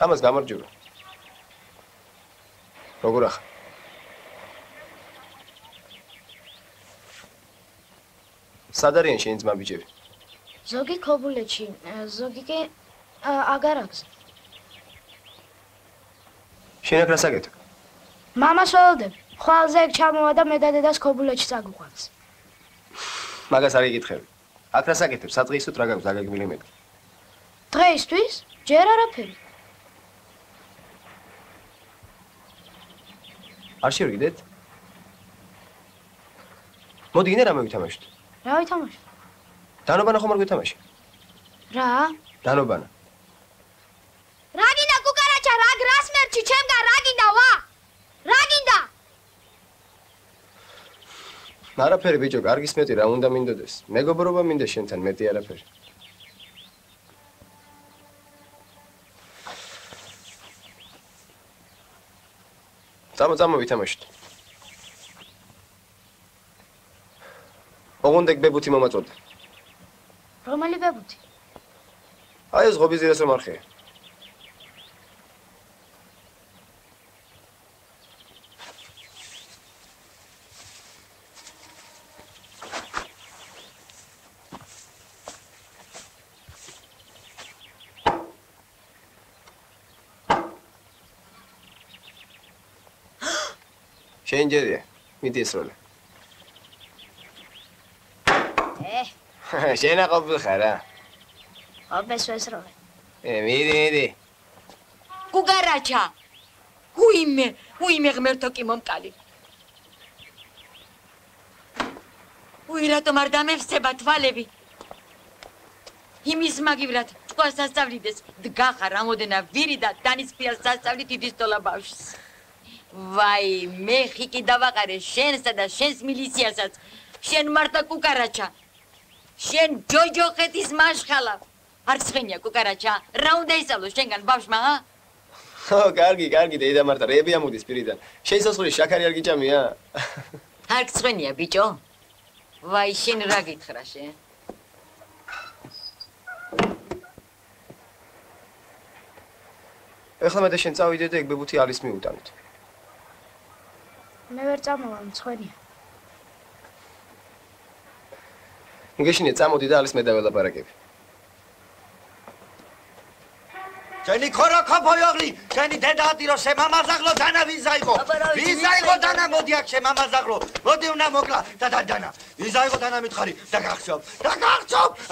ამას გამარჯობა. როგორ ახლა? სად არიან შენი ძმა ბიჭები? ზოგი ქობულეთში, ზოგი კი აგარაკს. შენ აქ რას აკეთებ? მამას ველოდებ. ხვალზე ეგ ჩამოვა და მე და დედას ქობულეთში წაგუყვანს. მაგას არ იკითხები. აქ რას აკეთებ? საწყისოთ რა გაქვს დაგაგმილი მე? დღეისთვის ჯერ არაფერი. არ შევიდეთ? მოდი გინდა რამე ვითამაშოთ. რა ვითამაშოთ? დანობანა ხომ არ გვითამაში? რა? დანობანა. რა გინდა კუკარაჩა, რა გრასმერჩი, ჩემგან რა გინდა ვა? რა გინდა? არაფერი ბიჭო, კარგის მეტი რა უნდა მინდოდეს. მეგობრობა მინდა შენთან მეტი არაფერი. წამო ვითამაშოთ. ოღონდ ეგ ბებუთი მომაწოდე. რომელი ბებუთი? აი ეს ღობის ძირას რომ არხია. შენ ჯერია, მიდი ესროლე. შენ აყოფილ ხარ რა? აბეს ვესროლე. მიდი. კუკარაჩა. უიმე ღმერთო კი მომკალი. რატომ არ დამევსება თვალები? იმის მაგივრად თქვას სასწავლიდეს. დგახა რამოდენა ვირი და დანისფრია სასწავლი დიდისტოლა ბავშვს. ვაი, მე ხიკი დავაყარე შენსა და შენს მილიციაში. შენ მარტა კუკარაჩა. შენ ჯოჯოხეთის მაშხალა. არ ცხენია კუკარაჩა. რა უნდა ისწავლო შენგან ბავშვმა, ა? ო, კარგი, დედა მარტა, რეები ამოდის პირიდან. შენ სასწრული შაქარი არ გიჭამია? არ ცხენია ბიჭო. ვაი, შენ რა გითხრა შენ? ეხლა მე და შენ წავიდე და ეგ ბებუთი არის მიუტანოთ. მე ვერ წამოვალ, მცხენია. მგეშინე წამოდი და არის მე დაველაპარაკები. შენი ქოროქო ბოიოღლი, შენი დედა ატირო შე მამაზაღლო დანა ვიზაიღო. ვიზაიღო დანა მოდი აქ შე მამაზაღლო. მოდი უნდა მოკლა და დანა. ვიზაიღო დანა მითხარი და გახსოვ.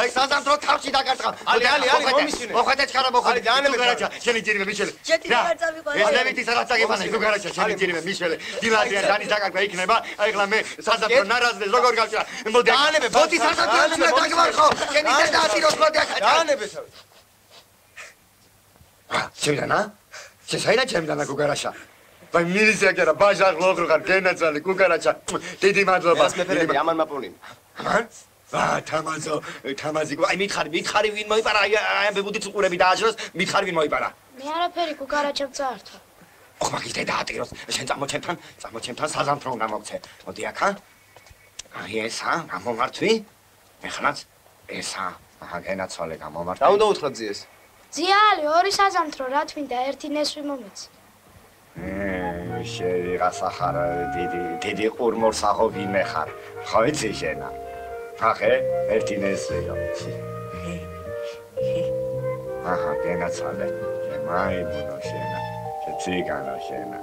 აი საზამთრო თავში დაგარტყა. ალი მომისინე. მოხეთეთ ხარა მოხეთეთ. გუგარაჩა, შენი ჯირიმე მიშელე. ეს ლევითი სადაც აგებანა გუგარაჩა, შენი ჯირიმე მიშელე. დილადიან დანის დაკარგვა იქნება. აი ხლა მე საზამთრო ნარაზდეს როგორ გავჭრა. მოდი საზამთრო დაგმარხო. შენი დედა ატიროს მოდი აქ. დაანებე თავი. ჩემდანა? შეშაინა ჩემდანა გუგარაჩა. ვაი მილიცია კი არა, ბაჟაღლო ოღროღარ გენაცალი გუგარაჩა. დიდი მადლობა. ეს მეფერები ამან მაპონი. ამან? თამაზი. აი მითხარი ვინ მოიპარა? აი ბებუდიც უყურები დააჯროს, მითხარი ვინ მოიპარა? მე არაფერი კუკარაჩამ წაართვა. ხო მაგის დედა ატიროს. შენ წამოჩემთან საზამთრო უნდა მოგცე. მოდი აქა. აი ესა, გამომართვი. ეხლაც ესა. აჰა გენაცვალე გამომართვი. რა უნდა უთხრა ძიეს? ძიალი, ორი საზამთრო, რა თვინდა, ერთი ნესვი მომეც. შევიღაცა ხარ, დიდი ყურმორსახო ვინმე ხარ. ხო იცი შენა? ახე, ერთი ნესვიო. აჰა, გენაცვალე. მაიმუნო შენა. ციგანო შენა.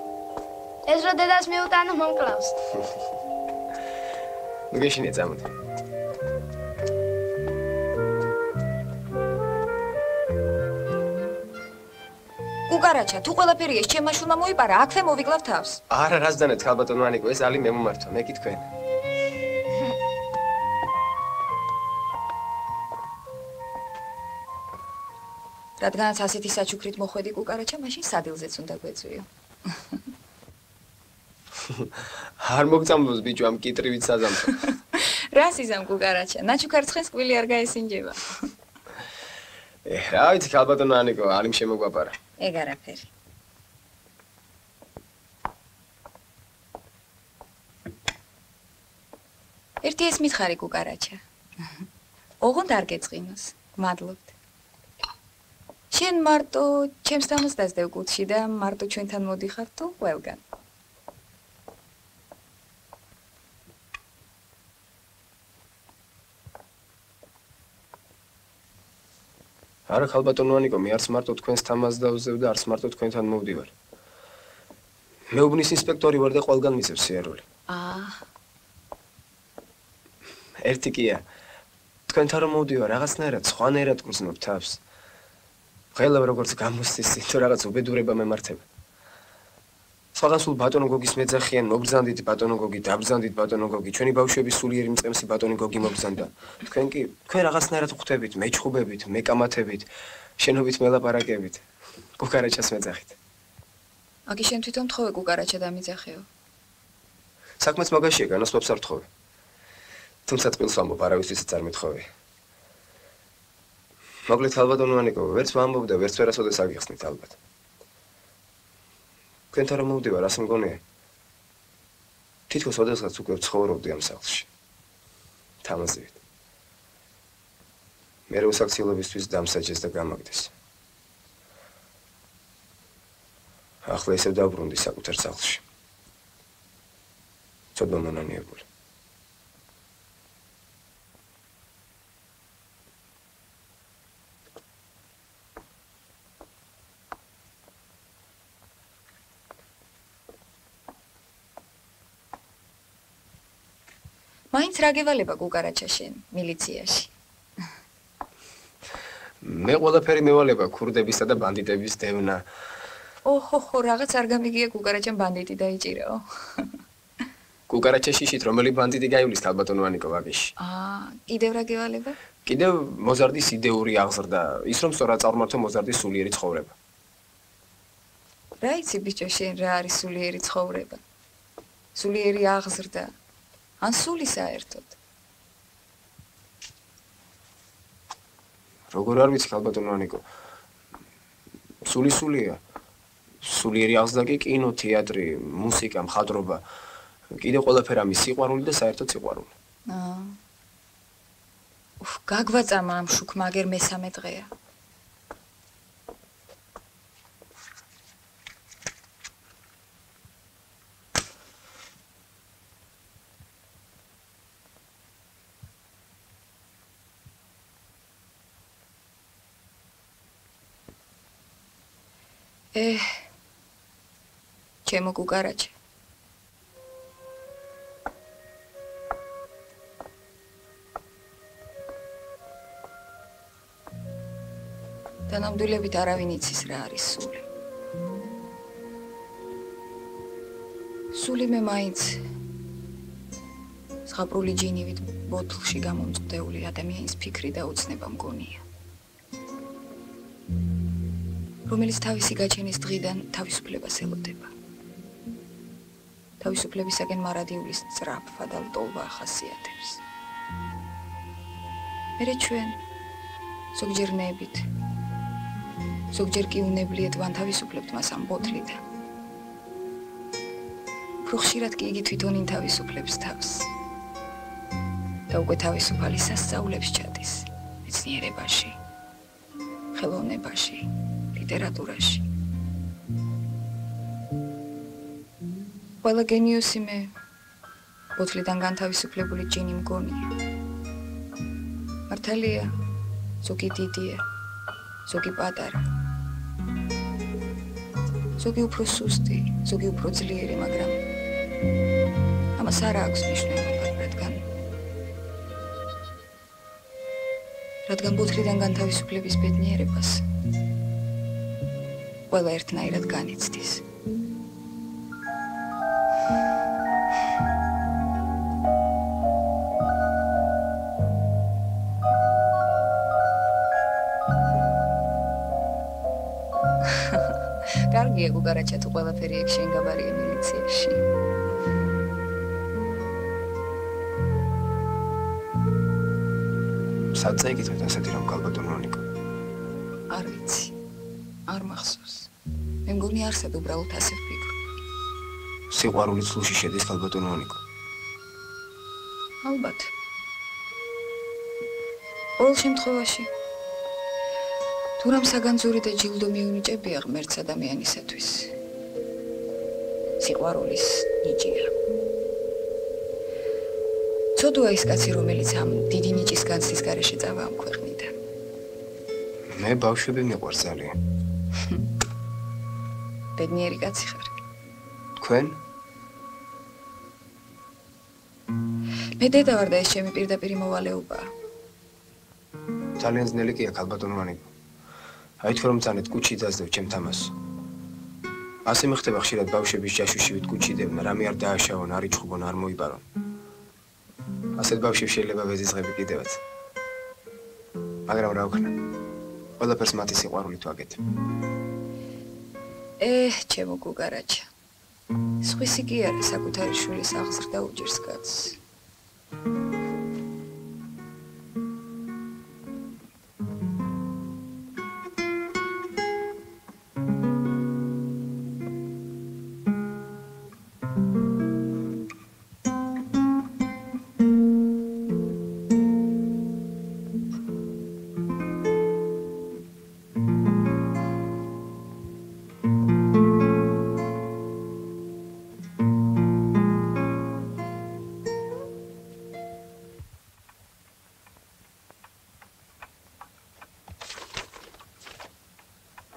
ეს რო დედას მიუტანო მომკლავს. მგეშინე წამოდი. კუკარაჩა, თუ ყველაფერი ეს ჩემმა შვილმა მოიპარა, აქვე მოვიკლავ თავს. არა, რასდანეთ ხალბატონო ანიკო, ეს ალი მე მომართვა, მე კი თქვენ. რადგანაც ასეთი საჩუქრით მოხვედი კუკარაჩა, მაშინ სადილზეც უნდა გვეწვიო. არ მოგწამბოს ბიჭო ამ კიტრივით საზამთრო. რას იზამ კუკარაჩა? ნაჩუქარცხენს კვილი არ გაესინჯება. რა ვიცი ხალბატონო ანიკო, ალიმ შემოგვაპარა. ეგ არაფერი. ერთი ეს მითხარი კუკარაჩა. ოღონდ არ გეწყინოს. მადლობთ. შენ მარტო ჩემს თამას დასდევ კუთხში და მარტო ჩვენთან მოდიხარ თუ ყველგან. არა ხალბატონო მე არც მარტო თქვენს თამას დავზევ და არც მარტო თქვენთან მოვდივარ. მეუბნის ინსპექტორი ვარ და ყველგან მიწევ სიარული. ერთი კია. თქვენთან რომ მოვდივარ, რაღაცნაირად სხვანაირად გრძნობ თავს. ღელავ როგორც გამოსცი, თუ რაღაც უბედურება მემართება. სხვაგან სულ ბატონო გოგის მეძახიან, მოგბრძანდით ბატონო გოგი, დაბრძანდით ბატონო გოგი, ჩვენი ბავშვების სულიერი მწყემსი ბატონი გოგი მოგბრძანდა. თქვენ რაღაცნაირად ხვდებით, მეჩხუბებით, მეკამათებით, შენობით მელაპარაკებით, კუკარაჩას მეძახით. აგი შენ თვითონ თხოვე კუკარაჩა დამიძახეო. საქმეც მაგაშია, განასხვავებს არ თხოვე. თუმცა წყვილს ვამბობ, არავისთვისაც არ მეთხოვე. მოკლედ ხალბატონო ვერც ვამბობ და ვერც ვერასოდეს აგიხსნით ალბათ. თქვენთან რომ მოვდივარ, ასე მგონია. თითქოს ოდესღაც უკვე ვცხოვრობდი ამ სახლში. თამაზივით. მე უსაქციელებისთვის დამსაჯეს და გამაგდეს. ახლა ისევ დავბრუნდი საკუთარ სახლში. ცოტა მონანიებული. მაინც რა გევალება კუკარაჩა შენ მილიციაში? მე ყველაფერი მევალება ქურდებისა და ბანდიტების დევნა. ოჰო, რაღაც არ გამიგია კუკარაჩამ ბანდიტი დაიჭირაო. კუკარაჩაში შით რომელი ბანდიტი გაივლის ხალბატონო ვაგიში? კიდევ რა გევალება? კიდევ მოზარდის იდეური აღზრდა, ის რომ სწორად წარმართო მოზარდის სულიერი ცხოვრება. რა იცი ბიჭო შენ რა არის სულიერი ცხოვრება? სულიერი აღზრდა. ან სული საერთოდ. როგორ არ ვიცი ხალბატონო ანიკო. სულია. სულიერი აღზრდა კი კინო, თეატრი, მუსიკა, მხატვრობა. კიდევ ყველაფერი ამის სიყვარული და საერთოდ სიყვარული. გაგვაწამა ამ შუქმა აგერ მესამე დღეა. ჩემო კუკარაჩა. თანამდებობით არავინ იცის რა არის სული. სული მე მაინც ზღაპრული ჯინივით ბოთლში გამომწყდეული ადამიანის ფიქრი და უცნება მგონია. რომელიც თავისი გაჩენის დღიდან თავისუფლებას ელოდება. თავისუფლებისაგან მარადიulis სწრაფად და ლტოლვა ახასიათებს. მერე ჩვენ ზოგჯერ ნებით, ზოგჯერ კი უნებლიეთ ვანთავისუფლებთ მას ამ ბოთლიდან. უფრო ხშირად კი იგი თვითონ ინთავისუფლებს თავს. და უკვე თავისუფალი სასწაულებს ჩადის მეცნიერებაში, ხელოვნებაში. ლიტერატურაში. ყველა გენიოსი მე ბოთლიდან განთავისუფლებული ჯინი მგონია. მართალია, ზოგი დიდია, ზოგი პატარა. ზოგი უფრო სუსტი, ზოგი უფრო ძლიერი, მაგრამ ამას არ აქვს მნიშვნელობა, რადგან ბოთლიდან განთავისუფლების ბედნიერებას ყველა ერთნაირად განიცდის. კარგია კუკარაჩა თუ ყველაფერი ეგ შენ გაბარია მილიციაში. სადაც ეკითხეთ ასეთი რომ ხალბატონო ანიკო? არ ვიცი. არ მახსოვს. მე მგონი არსად უბრალოდ ასე ვფიქრობ. სიყვარული ცლუში შედის ხალბატონო ანიკო? ალბათ. ყოველ შემთხვევაში თუ თუ რამ საგანძური და ჯილდო მიუნიჭებია ღმერთს ადამიანისათვის. სიყვარულის ნიჭია. ცოდუა ის კაცი, რომელიც ამ დიდი ნიჭის განცდის გარეშე წავა ამ ქვეყნიდან. მე ბავშვები მიყვარს ძალიან. ბედნიერი კაცი ხარ. თქვენ? მე დედა ვარ და ეს ჩემი პირდაპირი მოვალეობაა. ძალიან ძნელი კი აქ ალბათონო მანიკო. აი თქვენ რომ წანეთ კუჩი დაძდევ ჩემ თამას. ასე მეხდება ხშირად ბავშვების ჯაშუშივით კუჩიდევნა, რამე არ დააშავონ, არ იჩხუბონ, არ მოიპარონ. ასეთ ბავშვებს შეიძლება ვეზიწყები კიდევაც. მაგრამ რა ვქნა? ყველაფერს მათი სიყვარულით ვაკეთებ. ჩემო გუგარაჩა. სხვისი კი არა საკუთარი შვილის აღზრდა უჭირს კაცს.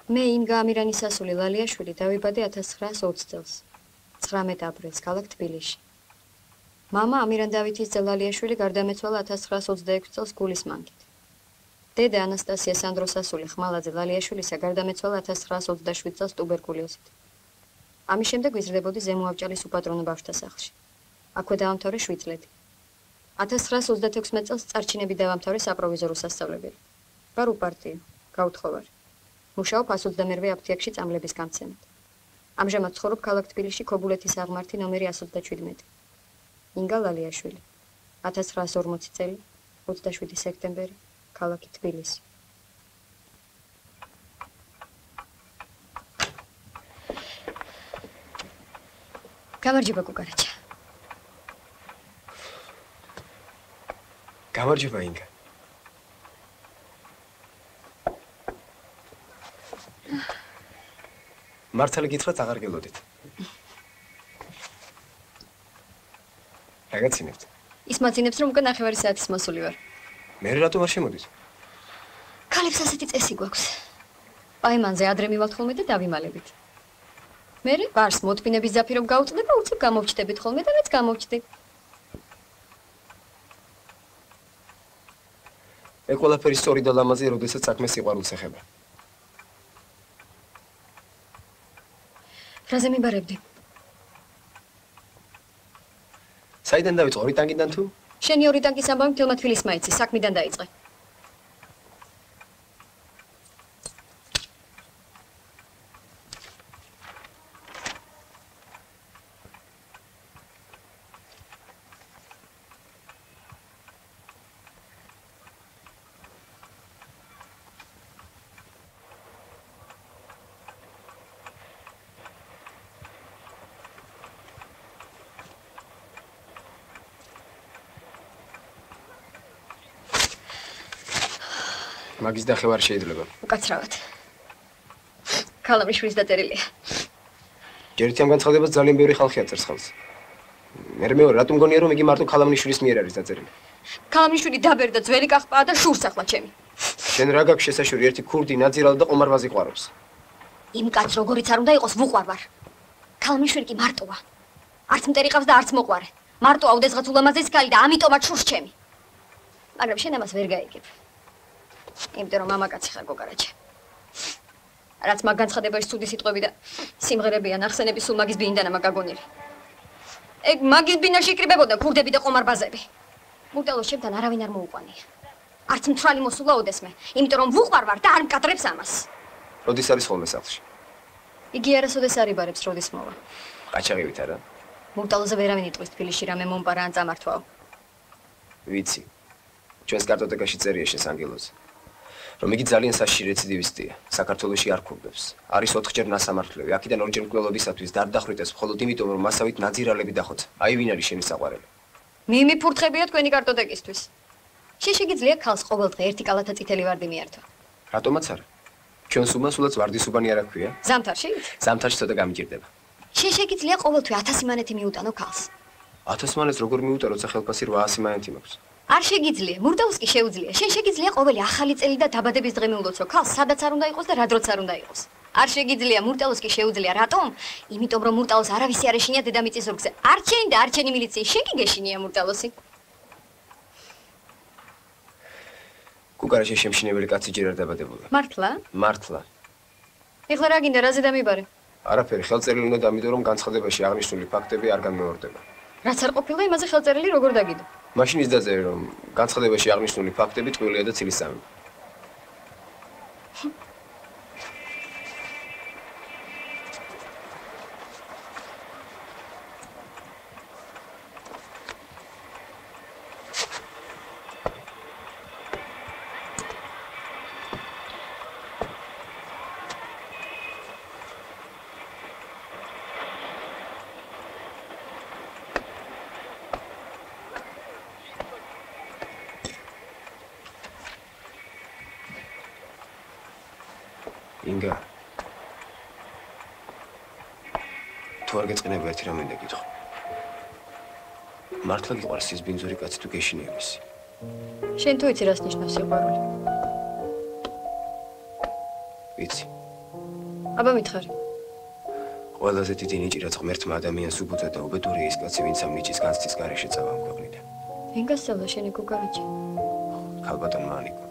მე ინგა ამირანის ასული ლალიაშვილი დავიბადე 1920 წელს 19 აპრილს ქალაქ თბილისში. მამა ამირან დავითის ძე ლალიაშვილი გარდამეცვალა 1926 წელს გულის მანქით. დედა ანასტასია სანდროს ასული ხმალაძე ლალიაშვილისა გარდამეცვალა 1927 წელს ტუბერკულოზით. ამის შემდეგ ვიზრდებოდი ზემო ავჭალის უპატრონო ბავშვთა სახლში. აქვე დაამთავრე 7 წლები. 1936 წელს წარჩინები დავამთავრე საპროვიზორო სასწავლებელი. ვარ უპარტიო, გაუთხოვარი. მუშაობ 121 აფთიაქში წამლების გამცემად. ამჟამად ცხოვრობ ქალაქ თბილისში ქობულეთის აღმართი ნომერი 117. ინგა ლალიაშვილი. 1940 წელი, 27 სექტემბერი, ქალაქი თბილისი. გამარჯობა გუგარაჩა. გამარჯობა ინგა. მართალი გითხრათ აღარ გელოდით. რაგაცინებთ? ის მაცინებს რომ უკვე 9 საათის მოსული ვარ. მე რატომ არ შემოდით? ქალებს ასეთი წესი გვაქვს. პაიმანზე ადრე მივალთ ხოლმე და დავიმალებით. მერე ბარს მოთმინების ზაფი რომ გაუწნებ და უცებ გამოვჩდებით ხოლმე და მეც გამოვჩდი. მე ყველაფერი სწორი და ლამაზი, როდესაც საქმე სიყვარულს ეხება. რაზე მიბარებდი? საიდან დავიწყო? ორი ტანგიდან თუ? შენი ორი ტანგის ამბავი მთელმა თბილისმა იცის, საქმიდან დაიწყე. მაგის დახევა არ შეიძლება. უკაცრავად. ქალამიშვილის დაწერილია. ჯერით ამ განცხადებას ძალიან ბევრი ხალხი აწერს ხელს. მეორე, რატომ გონია რომ იგი მარტო ქალამიშვილის მიერ არის დაწერილი? ქალამიშვილი დაბერდა ძველი კახპაა და შურს ახლა ჩემი. შენ რა გაქვს შესაშვარი ერთი ქურდი ნაძირალ და ყომარბაზი ყვარობს. იმ კაცს როგორიც არ უნდა იყოს ვუყვარვარ. ქალამიშვილი კი მარტოა. არც მტერი ყავს და არც მოყვარე. მარტოა უდესღაც ულამაზეს ქალი და ამიტომაც შურს ჩემი. მაგრამ შენ ამას ვერ გაიგებ. იმიტომ რომ მამაკაცი ხარ გოგარაჩა. რაც მაგ განცხადებაში ცუდი სიტყვები და სიმღერებია ნახსენები სულ მაგის ბინდანამა გაგონილი. ეგ მაგის ბინაში იკრიბებოდა ქურდები და ყომარბაზები. მუტელოს ჩემთან არავინ არ მოუყვანია. არც მთვრალი მოსულა ოდესმე, იმიტომ რომ ვუყვარვარ და არ მკადრებს ამას. როდის არის ხოლმე სახლში? იგი არასოდეს არ იბარებს, როდის მოვა. ყაჩაღივით არა? მუტელოზე ვერავინ იტყვის თბილისში რამე მომპარა ან წამართვაო. ვიცი. ჩვენს კარტოტეკაში წერია შენს ანგელოზე. რომ იგი ძალიან სასში რეციდივისტია, საქართველოში არ ქურდებს. არის 4-ჯერ ნასამართლევი, აქედან 2-ჯერ მკვლელობისათვის დარდახრიტეს მხოლოდ იმიტომ, რომ მასავით ნაძირალები დახოცა. აი ვინ არის შენი საყვარელი? მიმიფურთხებია თქვენი კარტოტეკისთვის. შენ შეგიძლია ქალს ყოველდღე ერთი კალათა წითელი ვარდი მიართვა. რატომაც არა? ჩვენს უმასულაც ვარდისუბანი არ აქვია? ზამთარში? ზამთარში ცოტა გამიჭირდება. შენ შეგიძლია ყოველთვე 1000 მანეთი მიუტანო ქალს. 1000 მანეთს როგორ მიუტა, როცა ხელფასი 800 მანეთი მაქვს? არ შეგიძლია, მურდაოს კი შეუძლია. შენ შეგიძლია ყოველი ახალი წელი და დაბადების დღე მიულოცო ქალს, სადაც არ უნდა იყოს და რა დროც არ უნდა იყოს. არ შეგიძლია, მურტალოს კი შეუძლია. რატომ? იმიტომ რომ მურტალოს არავისი არ ეშინია დედამიწის ორგზე. არჩენი და არჩენი მილიცია. შენ კი გეშინია მურტალოსი. კუკარაჩი შემშინებელი კაცი ჯერ არ დაბადებულა. მართლა? მართლა. ეხლა რა გინდა, რაზე დამიბარე? არაფერი, ხელწერილი უნდა დამიდო, რომ განცხადებაში აღნიშნული ფაქტები არ განმეორდება. რაც არ ყოფილა, იმაზე ხელწერილი როგორ დაგიდო? მაშინ ის დაწერე, რომ განცხადებაში აღნიშნული ფაქტები ტყუილია და ცილისწამი. ინგა თუ არ გეწყინება ერთი რამე დაგითხრა. მართლა გიყვარს ის ბინძური კაცი თუ გეშინია მისი? შენ თუ იცი რას ნიშნავს სიყვარული? ვიცი. აბა მითხარი. ყველაზე დიდი ნიჭი რაც ღმერთმა ადამიანს უბოძა და უბედურია ის კაცი, ვინც ამ ნიჭის განცდის გარეშე წავა ამ ქვეყნიდან. ვინ გასწავლა შენი კუკარაჩი? ქალბატონმა ანიკო.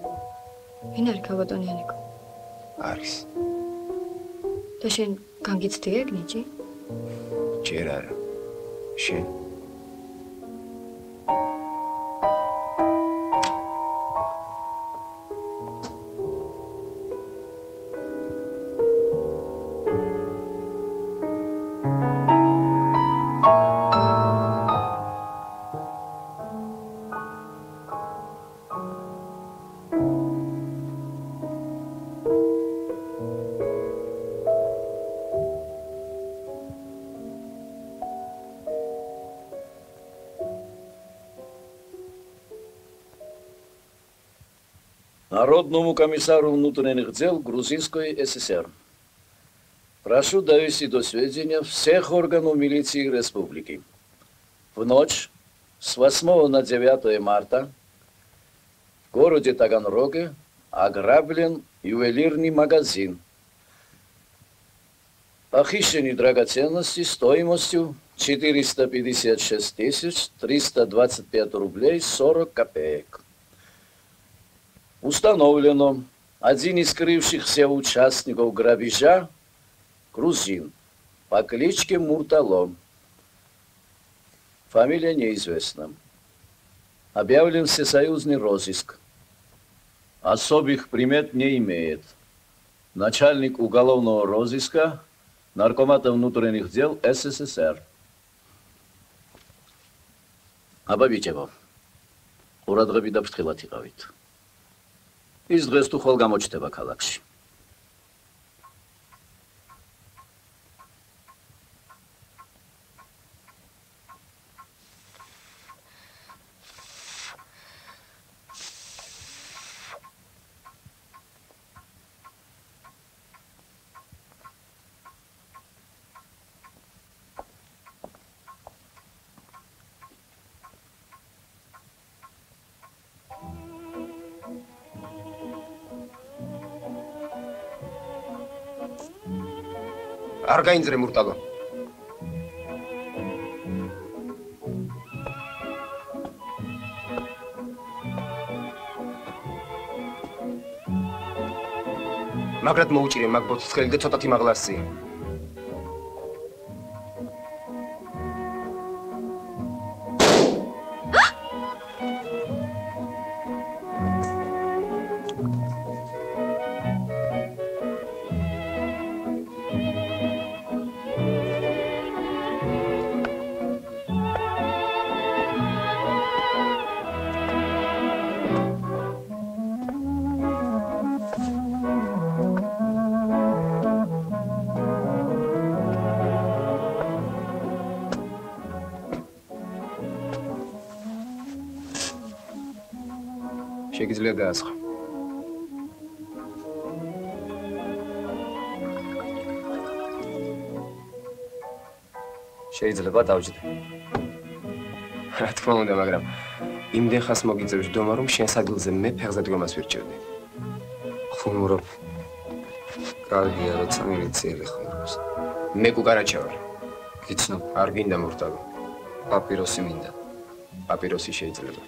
ვინ არის ქალბატონი ანიკო? არის. და შენ განგიცდია ეგ ნიჭი? ჯერ არა. შენ? Народному комиссару внутренних дел Грузинской ССР. Прошу довести до сведения всех органов милиции республики. В ночь с 8 на 9 марта в городе Таганроге ограблен ювелирный магазин. Похищены драгоценности стоимостью 456 325 рублей 40 копеек. Установлено, один из скрывшихся участников грабежа – грузин по кличке Муртало. Фамилия неизвестна. Объявлен всесоюзный розыск. Особых примет не имеет. Начальник уголовного розыска Наркомата внутренних дел СССР. Абабичево. Урадღები და ფრთხილად იყავით. ის დღეს თუ ხვალ გამოჩნდება ქალაქში. არ გაინძრე მურტალო. მაგრად მოუჭირე მაგ ბოთლსხელი და ცოტათი მაღლასია. შეგიძლია დაასხა. შეიძლება დავჯდე. რა თქმა უნდა, მაგრამ იმდენ ხანს მოგიწევს ჯდომა, რომ შენს ადგილზე მე ფეხზე დგომას ვირჩევდი. ხუმრობ. კარგია, როცა მილიციელი ხუმრობს. მე კუკარაჩა ვარ. გიცნობ, არ გინდა მურტალო. პაპიროსი მინდა. პაპიროსი შეიძლება.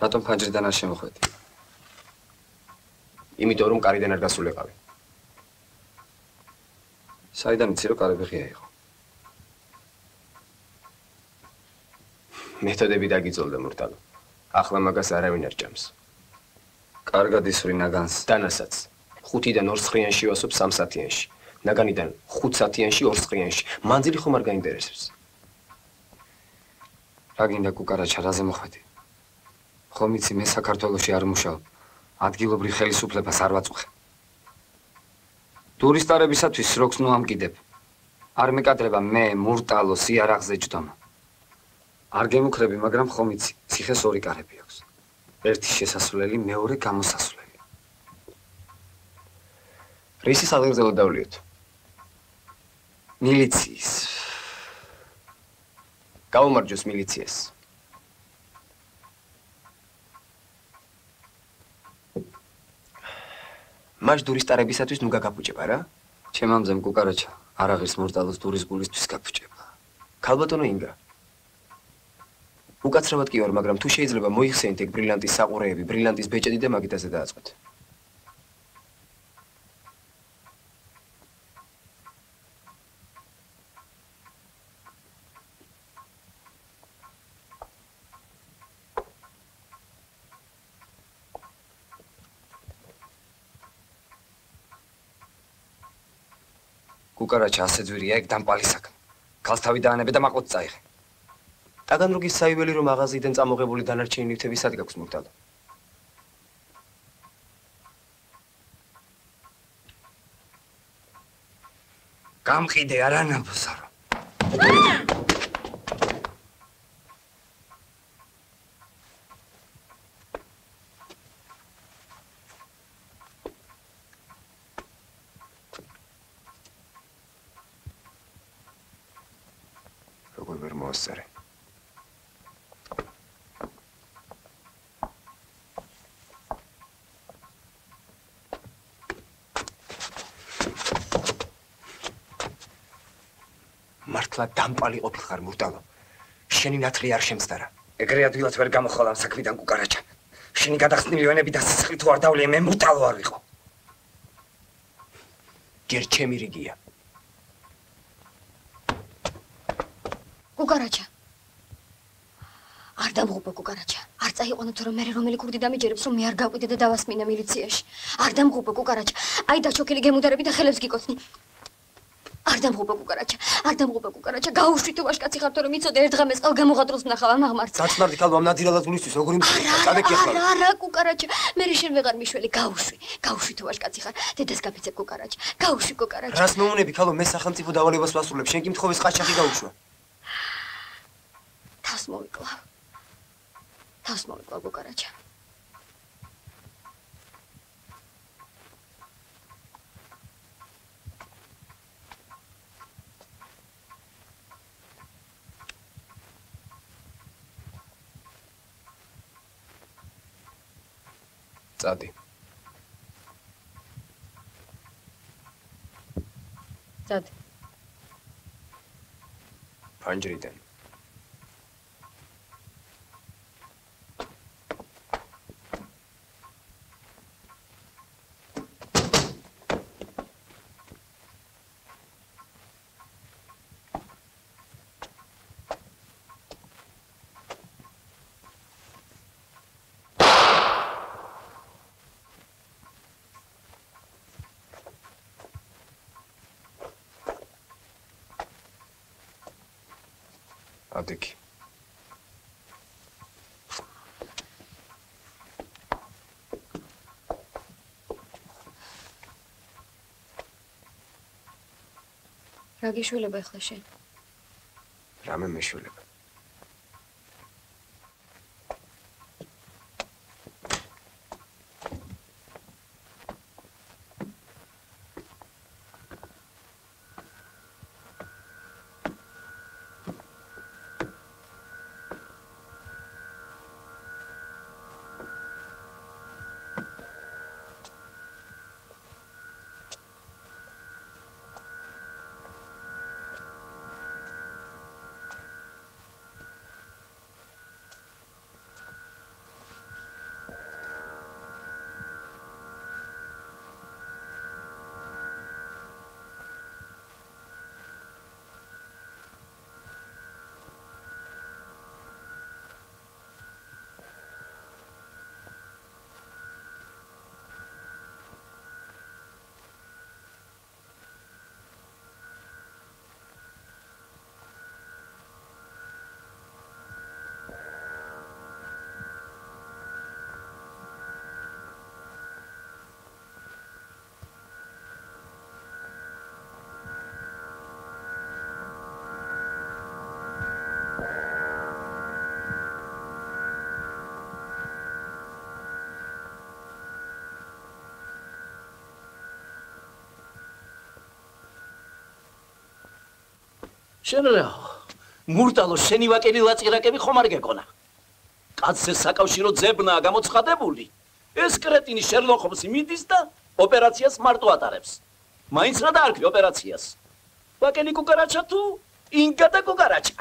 რატომ ფანჯრიდან არ შემოხვედი? იმიტომ რომ კარიდან არ გასულიყავი. საიდან იცი რომ კარები ღია იყო? მეთოდები დაგიწოლდა მურტალო. ახლა მაგას არავინ არ ჭამს. კარგად ისვრი ნაგანს. დანასაც. 5-დან 2 სხრიანში ვასობ 3 საათიანში. ნაგანიდან 5 საათიანში 2 სხრიანში. მანძილი ხომ არ გაინტერესებს. რა გინდა კუკარაჩა, რაზე მოხვედი? ხომ იცი მე საქართველოში არ მუშაობ. ადგილობრივ ხელისუფლებას არ ვაწუხებ. ტურისტარებისათვის როქს ნუ ამკიდებ. არ მეკადრება მე მურტალო სიარაღზე ჯდომა. არ გემუქრები, მაგრამ ხომ იცი, ციხეს 2 კარები აქვს. ერთი შესასვლელი, მეორე გამოსასვლელი. რისი სადგურზე დავლიოთ? მილიციის. გაუმარჯოს მილიციას. მას ტურისტარებისათვის ნუ გაგაფუჭება რა? ჩემამზემ კუკარაჩა, არ აღირს მურტალოს ტურის გულისთვის გაფუჭება. ქალბატონო ინგა. უკაცრავად კი ვარ, მაგრამ თუ შეიძლება მოიხსენით ეგ ბრილიანტის საყურეები, ბრილიანტის ბეჭედი და მაგიტაზე დააწყოთ. კუკარაჩა ასე ძვირია ეგ დამპალი საქმე. ქალს თავი დაანებე და მაყოთ წაიღე. ტაგანროგის საიველი რომ მაღაზიიდან წამოღებული დანარჩენი ნივთები სად გაქვს მურტალო? გამყიდე არანაბოსარო. როგორ ვერ მოასწარე? მართლა დამპალი ყოფილხარ მურტალო. შენი ნათლი არ შემცდარა. ეგრე ადგილად ვერ გამოხვალ ამ საქმიდან კუკარაჩა. შენი გადახსნილი ვენები და სისხლი თუ არ დავლია, მე მურტალო არ ვიყო. ჯერ ჩემი რიგია. კუკარაჩა. არ დამღუპო კუკარაჩა. არ წაიყვანოთ რომ მე რომელი ქურდი დამიჯერებს რომ მე არ გავყიდე და დავასმინე მილიციაში. არ დამღუპო კუკარაჩა. აი და ჩოქილი გემუდარები და ხელებს გიკოცნი. არ დამღუპო კუკარაჩა. არ დამღუპო კუკარაჩა. გაუშვი თუ ვაშკაცი ხარ თორემ იცოდე ერთ დღემ ეს ყელგამოღადროს ვნახავ ამ აღმართს. საცნარდი ქალბა ნადირალად გულისთვის როგორი მშვიდია. წადექი ახლა. არა კუკარაჩა. მე შენ ვეღარ მიშველი. გაუშვი თუ ვაშკაცი ხარ. დედას გაფიცებ კუკარაჩა. გაუშვი კუკარაჩა. რას მეუნები ქალო, მე სახელმწიფო დავალებას ვასრულებ. შენ კი მთხოვეს ყაჩაღი გაუშვა. თავს მოვიკლავ კუკარაჩა. წადი. წადი. ფანჯრიდან. ადექი. რა გიშვილება ახლა შენ? რამე მეშვილება. შენ რა მურტალო შენი ვაკელი ლაწირაკები ხომ არ გეკონა? კაცზე საკავშირო ძებნაა გამოცხადებული. ეს კრეტინი შერლოკ ჰომსი მიდის და ოპერაციას მარტო ატარებს. მაინც რა დაარქვი ოპერაციას? ვაკელი კუკარაჩა თუ ინგა და კუკარაჩა?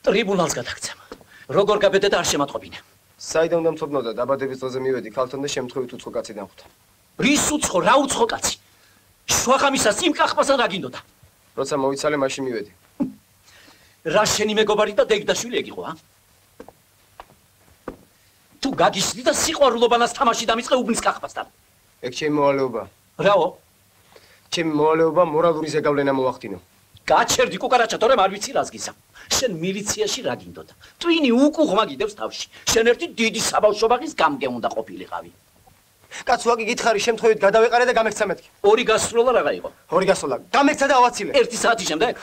ტრიბუნალს გადაგცემ. როგორ გაბედეთ არ შემატყობინე. საიდან უნდა მწოდნოდა დაბადების დღეზე მივედი ქალთან და შემთხვევით უცხო კაცი დამხვდა. რის უცხო, რა უცხო კაცი? შვაღამისას იმ კახბასთან რა გინდოდა? როცა მოიცალე მაშინ მივედი. რა შენი მეგობარი და დეგდაშვილი ეგ იყო, ა? თუ გაგიშდი და სიყვარულობანას თამაში დამიწყე უბნის კახბასთან. ეგ ჩემი მოვალეობა. რაო? ჩემი მოვალეობა მორალური ზეგავლენა მოახდინო. გაჩერდი კუკარაჩა, თორემ არ ვიცი რას გიზამ. შენ მილიციაში რა გინდოდა? ტვინი უკუღმა გიდევს თავში. შენ ერთი დიდი საბავშვო ბაღის გამგე უნდა ყოფილიყავი. კაცო, აქ გითხარი, შემთხვევით გადავეყარე და გამექცა მეთქი. ორი გასროლა რა იყო? ორი გასროლა. გამექცა და ავაცილე. 1 საათის შემდეგ.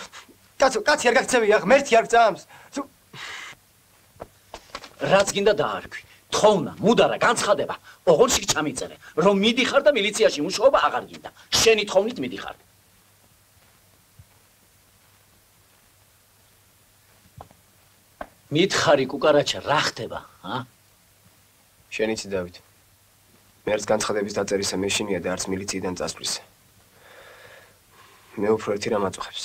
კაცო, კაცი არ გაქცევი, ახ მერთი არ გწამს. რაც გინდა დაარქვი. თხოვნა, მუდარა, განცხადება, ოღონდ ჩამიწერე, რომ მიდიხარ და მილიციაში მუშაობა აღარ გინდა. შენი თხოვნით მიდიხარ. მითხარი კუკარაჩა, რა ხდება, ა? შენ იცი დავით. მე არც განცხადების დაწერისა მეშინია და არც მილიციიდან წასვლისა. მე უფრო ერთი რამ აწუხებს.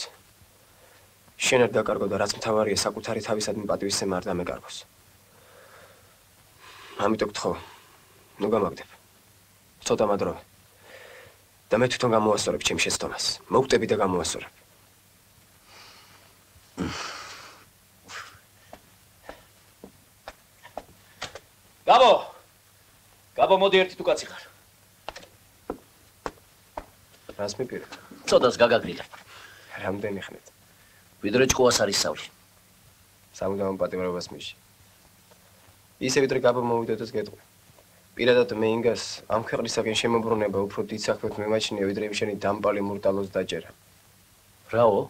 შენ არ დაკარგო და რაც მთავარია საკუთარი თავისადმი პატივისცემა არ დამეკარგოს. ამიტომ გთხოვ, ნუ გამაგდებ. ცოტა მადროვე. და მე თვითონ გამოვასწორებ ჩემ შეცდომას. მოვკვდები და გამოვასწორებ. გაბო, მოდი ერთი თუ კაცი ხარ. რას მიპირე? ცოტას გაგაგრილე. რამდენი ხნით? ვიდრე ჭკუას არის სავლი. სამუდამო პატიმრობას მიში. ისე ვიდრე გაბო მოვიდოდოს გეტყვი. პირადად მე ინგას ამ ქვეყნისაგან შემოbrunება უფრო დიდ საქმეთ მემაჩნია, ვიდრე იმ შენი დამპალი მურტალოს დაჭერა. რაო?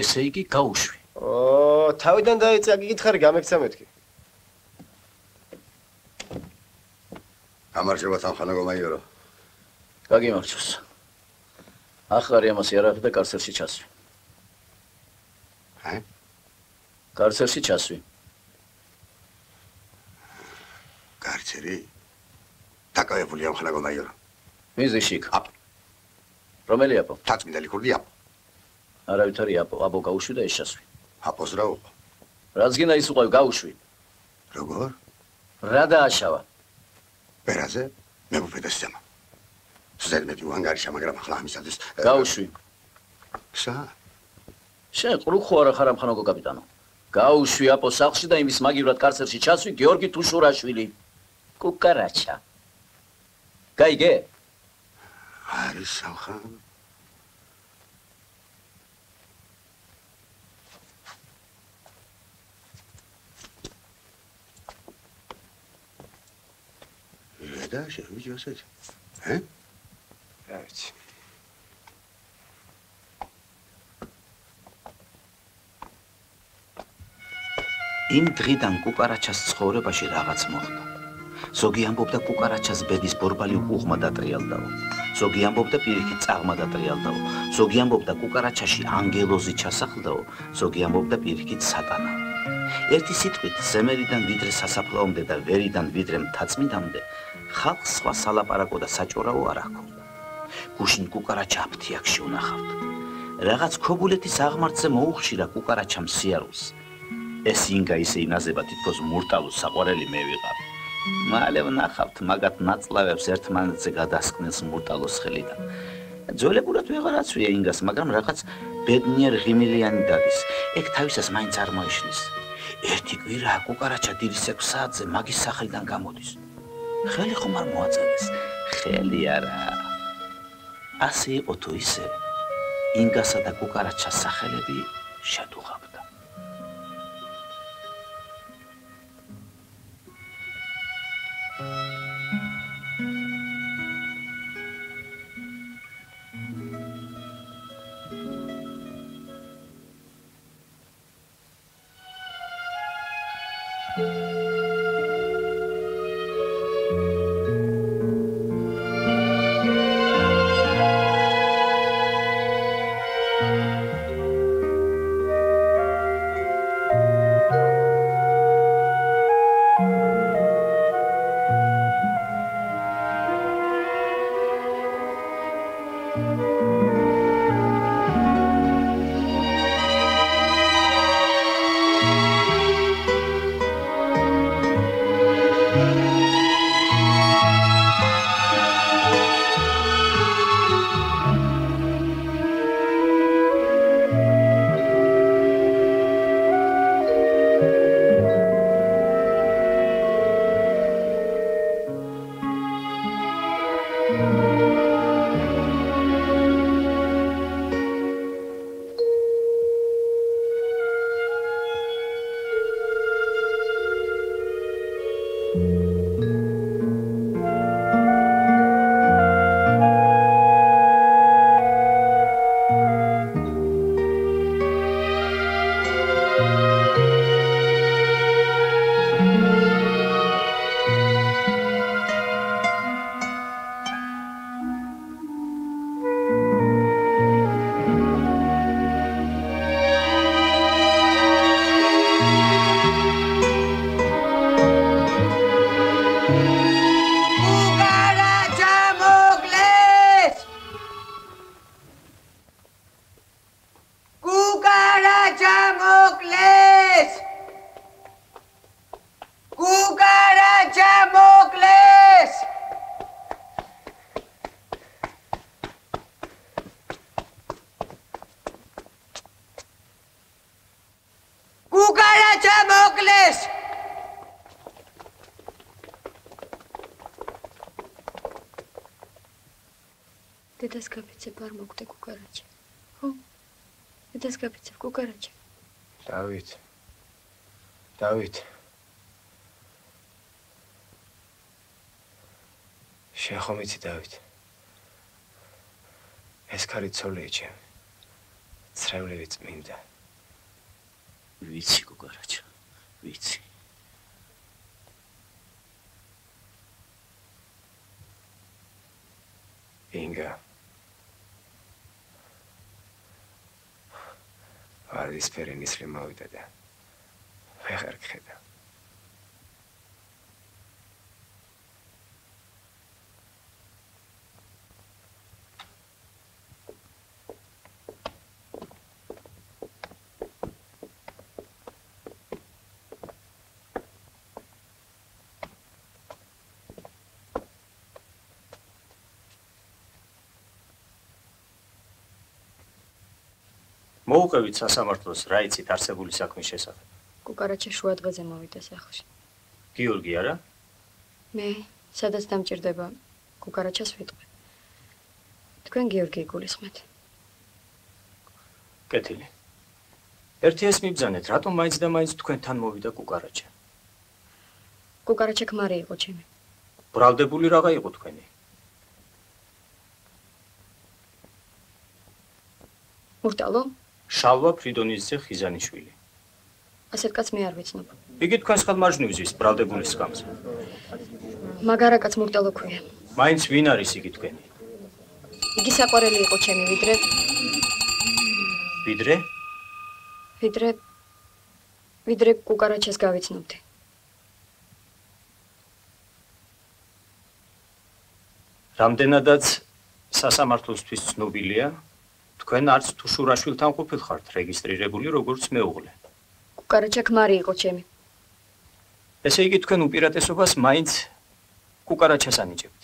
ესე იგი გაუშვი. თავიდან დაიწყე, გითხარი გამექცა მეთქი. გამარჯობა სამხანაგო მაიორო. გაგიმარჯოს. ახარი ამას იარაღი და კარცერში ჩასვი. კარცერში ჩასვი. კარცერი? დაკავებული სამხანაგო მაიორო. მიზიშიკ. რომელი აპო? თაცმინდა ლიქურდი აპო. არავით არის აპო, აბო გაუშვი და ეს ჩასვი. აპოს რა უყო? რაც გინდა ის უყო, გაუშვი. როგორ? რა დააშავა? პერაზე? მე ვუფედა სცემა. ზედმეტი უანგარიშა, მაგრამ ახლა ამისათვის გაუშვი. სა? შენ ყრუ ხო არა ხარ ამხანაგო კაპიტანო? გაუშვი აპო სახლში და იმის მაგივრად კარცერში ჩასვი გიორგი თუშურაშვილი. კუკარაჩა. გაიგე? არის სამხან. და შევიჯი ასეთ. რა ვიცი. იმ დღიდან კუკარაჩას ცხოვრებაში რაღაც მოხდა. ზოგი ამბობდა კუკარაჩას ბედის ბორბალი უკუღმა დატრიალდაო. ზოგი ამბობდა პირიქით წაღმა დატრიალდაო. ზოგი ამბობდა კუკარაჩაში ანგელოზი ჩასახლდაო. ზოგი ამბობდა პირიქით სატანა. ერთი სიტყვით ზემერიდან ვიდრე სასაფლაომდე და ვერიდან ვიდრე მთაწმინდამდე ხალხს სხვა სალაპარაკო და საჭორაო არ ჰქონდა. გუშინ კუკარაჩა აფთიაქში უნახავდა. რაღაც ქობულეთის აღმართზე მოუხშირა კუკარაჩამ სიარულს. ეს ინგა ისე ინაზება თითქოს მურტალოს საყვარელი მე ვიყავ. მალე ვნახავთ მაგათ ნაწლავებს ერთმანეთზე გადასკნელს მურტალოს ხელიდან. ძველებურად ვეღარაცვია ინგას, მაგრამ რაღაც ბედნიერ ღიმილიანი დადის. ეგ თავისას მაინც არ მოიშლის. ერთი კვირა კუკარაჩა დილის 6 საათზე მაგის სახლიდან გამოდის. ხელი ხომ არ მოაწევეს? ხელი არა. ასე იყო თუ ისე, ინგასა და კუკარაჩას სახელები შედუღავდა. დედას გაფიცებ არ მოგვდე კუკარაჩა. ხო? დედას გაფიცებ კუკარაჩა. დავით. შენ ხომ იცი დავით? ეს ქარი ცოლია ჩემი. ცრემლივი წმინდა. ვიცი კუკარაჩა, ვიცი. ინგა. ვარდისფერი ნისლი მოვიდა და ვეღარ გხედა. მოუყევით სასამართლოს რა იცით არსებული საქმის შესახებ? კუკარაჩა შუა დღეზე მოვიდა სახლში. გიორგი არა? მე სადაც დამჭირდება კუკარაჩას ვიტყვი. თქვენ გიორგი გულისხმეთ. კეთილი. ერთი ეს მიბრძანეთ, რატომ მაინც და მაინც თქვენთან მოვიდა კუკარაჩა? კუკარაჩა ქმარი იყო ჩემი. ბრალდებული რაღა იყო თქვენი? მურტალო? შალვა ფრიდონიძე ხიზანიშვილი. ასეთ კაც მე არ ვიცნობ. იგი თქვენს ხელმარჯვნივზის ბრალდებულის სკამზე. მაგარა კაც მურტალო ქვია. მაინც ვინ არის იგი თქვენი? იგი საყვარელი იყო ჩემი, ვიდრე კუკარაჩას გავიცნობდი. რამდენადაც სასამართლოსთვის ცნობილია, თქვენ არც თუ შურაშვილთან ყოფილ ხართ რეგისტრირებული როგორც მეუღლე. კუკარაჩა ქმარი იყო ჩემი. ესე იგი თქვენ უპირატესობას მაინც კუკარაჩას ანიჭებთ.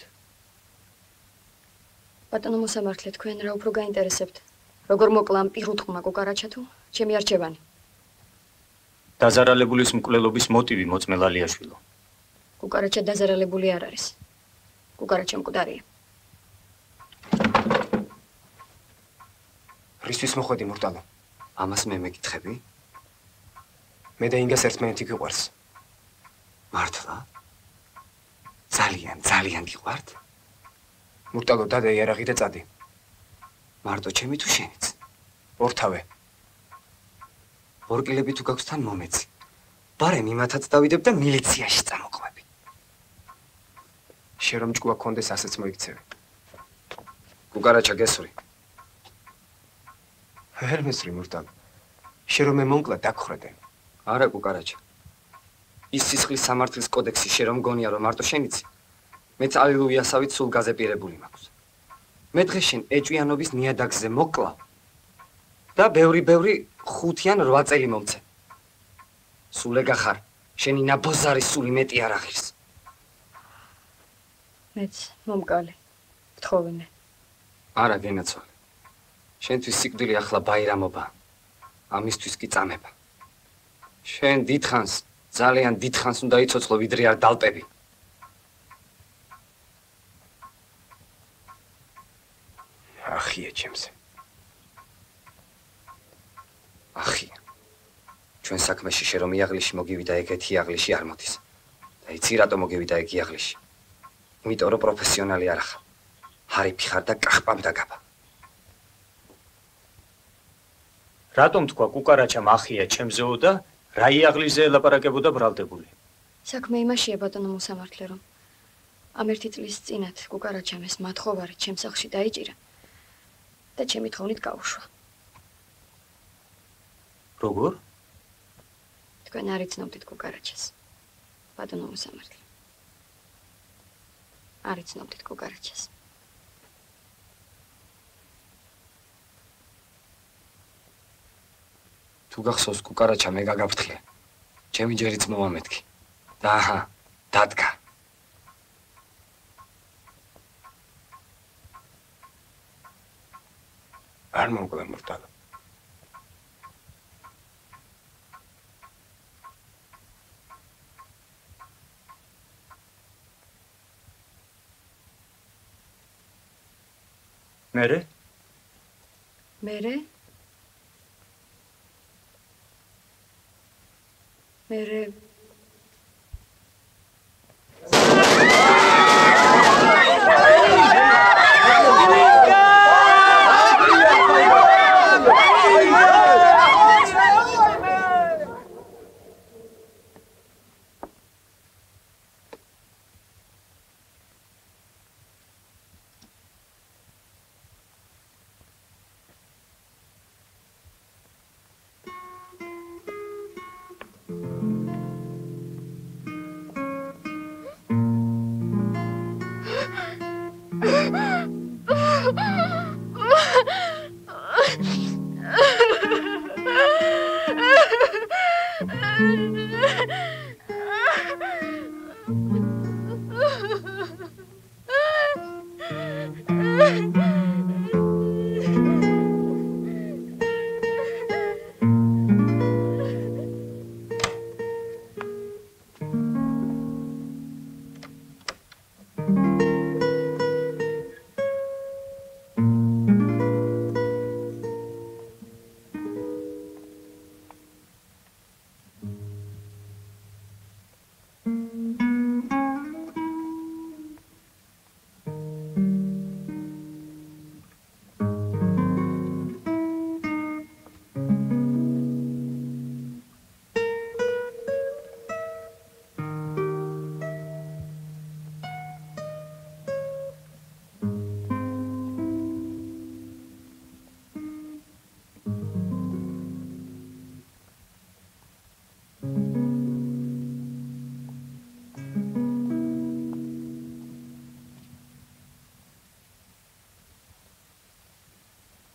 ბატონო მოსამართლე, თქვენ რა უფრო გაინტერესებთ? როგორ მოკლა ამ პირუტყმა კუკარაჩა თუ ჩემი არჩევანი? დაზარალებულის მკვლელობის მოტივი მოწმე ლალიაშვილო. კუკარაჩა დაზარალებული არ არის. კუკარაჩა მკვდარია. რისთვის მოხვედი მურტალო? ამას მე მეკითხები? მე და ინგას ერთმანეთი გიყვარს. მართლა? ძალიან გიყვართ? მურტალო, დადა იარაღი და წადი. მარტო ჩემი თუ შენიც? ორთავე. ორკილები თუ გაქვს თან მომეცი. ბარემ იმათაც დავიდებ და მილიციაში წამოყვები. შენ რომ ჭკუა კონდეს ასეც მოიქცევი. კუკარაჩა გესური. ვერ მესრი მურტალო. შენ რომ მე მომკლა დაგხრედე. არა კუკარაჩა. ის სისხლის სამართლის კოდექსი შენ რომ გონია რომ მარტო შენიცი. მეც ალილუიასავით სულ გაზეპირებული მაქვს. მე დღეს შენ ეჭვიანობის ნიადაგზე მოკლავ და ბევრი 5 ან 8 წელი მომცე. სულ ეგ ახარ, შენი ნაბოზარი სული მეტი არ აღირს. მეც მომკალე. გთხოვინე. არა გენაცვალე. შენთვის სიკვდილი ახლა ბაირამობა. ამისთვის კი წამება. შენ დიდხანს, ძალიან დიდხანს უნდა იცოცხლო ვიდრე არ დალპები. ახია ჩემზე. ახია. ჩვენ საქმეში შე რომ იაღლიში მოგივიდა ეგეთი იაღლიში არ მოდის. და იცი რატო მოგივიდა ეგ იაღლიში? იმიტომ რომ პროფესიონალი არ ახარ. ჰარიფი ხარ და კახპამ დაგაბა. რატომ თქვა კუკარაჩამ ახია ჩემზეო და რა იაღლიზე ელაპარაკებოდა ბრალდებული? საქმე იმაშია ბატონო მოსამართლე რომ ამ ერთი წლის წინათ კუკარაჩამ ეს მათხოვარი ჩემ სახლში დაიჭირა და ჩემი თხოვნით გაუშვა. როგორ? თქვენ არ იცნობდით კუკარაჩას. ბატონო მოსამართლე. არ იცნობდით კუკარაჩას. თუ გახსოვს კუკარაჩა მე გაგაფრთხილე. ჩემი ჯერიც მომამეთქი. და აჰა, დადგა. არ მომკვლა მურტალო. მერე? მერე? მერე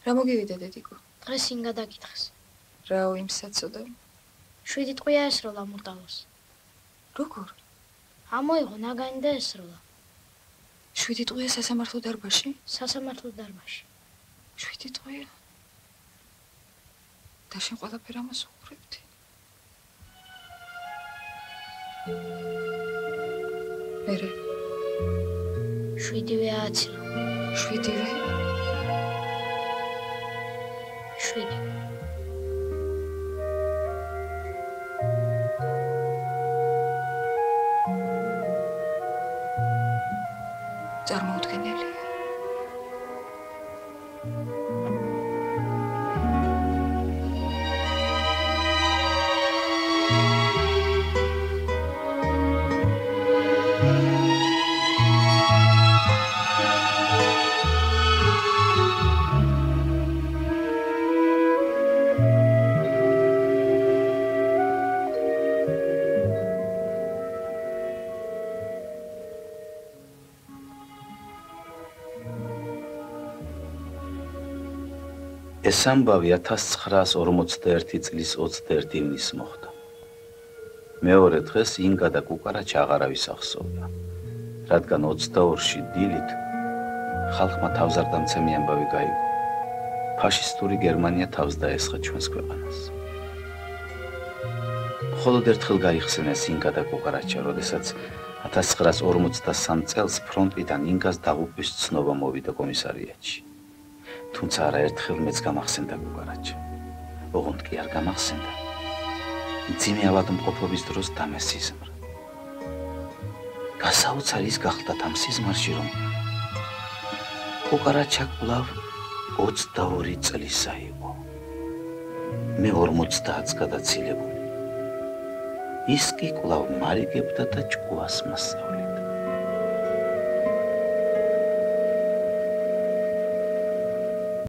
რა მოგივიდა დედიკო? დღეს ინგა დაკითხეს. რაო იმ საწოდა? 7 ტყვია ესროლა მურტალოს. როგორ? ამოიღო ნაგანი და ესროლა. 7 ტყვია სასამართლო დარბაზში? სასამართლო დარბაზში. 7 ტყვია. და შენ ყველაფერ ამას უყურებდი. მერე 7-ვე აცილო. 7-ვე? 7. წარმოუდგენელია. ეს ამბავი 1941 წლის 21 ივნისს მოხდა. მეორე დღეს ინგა და კუკარაჩა აღარავის ახსოვდა, რადგან 22-ში დილით ხალხმა თავზარდამცემი ამბავი გაიგო. ფაშისტური გერმანია თავს დაესხა ჩვენს ქვეყანას. მხოლოდ ერთხელ გაიხსენეს ინგა და კუკარაჩა, როდესაც 1943 წელს ფრონტიდან ინგას დაღუპვის ცნობა მოვიდა კომისარიატში. თუმცა არაერთხელ მეც გამახსენდა კუკარაჩა. ოღონდ კი არ გამახსენდა. მძიმე ავადმყოფობის დროს დამესიზმრა. გასაოცარი ის გახდა ამ სიზმარში, რომ კუკარაჩა კვლავ 22 წლისა იყო. მე 50-ს გადაცილებული. ის კი კვლავ მარიგებდა და ჭკუას მასწავლებდა.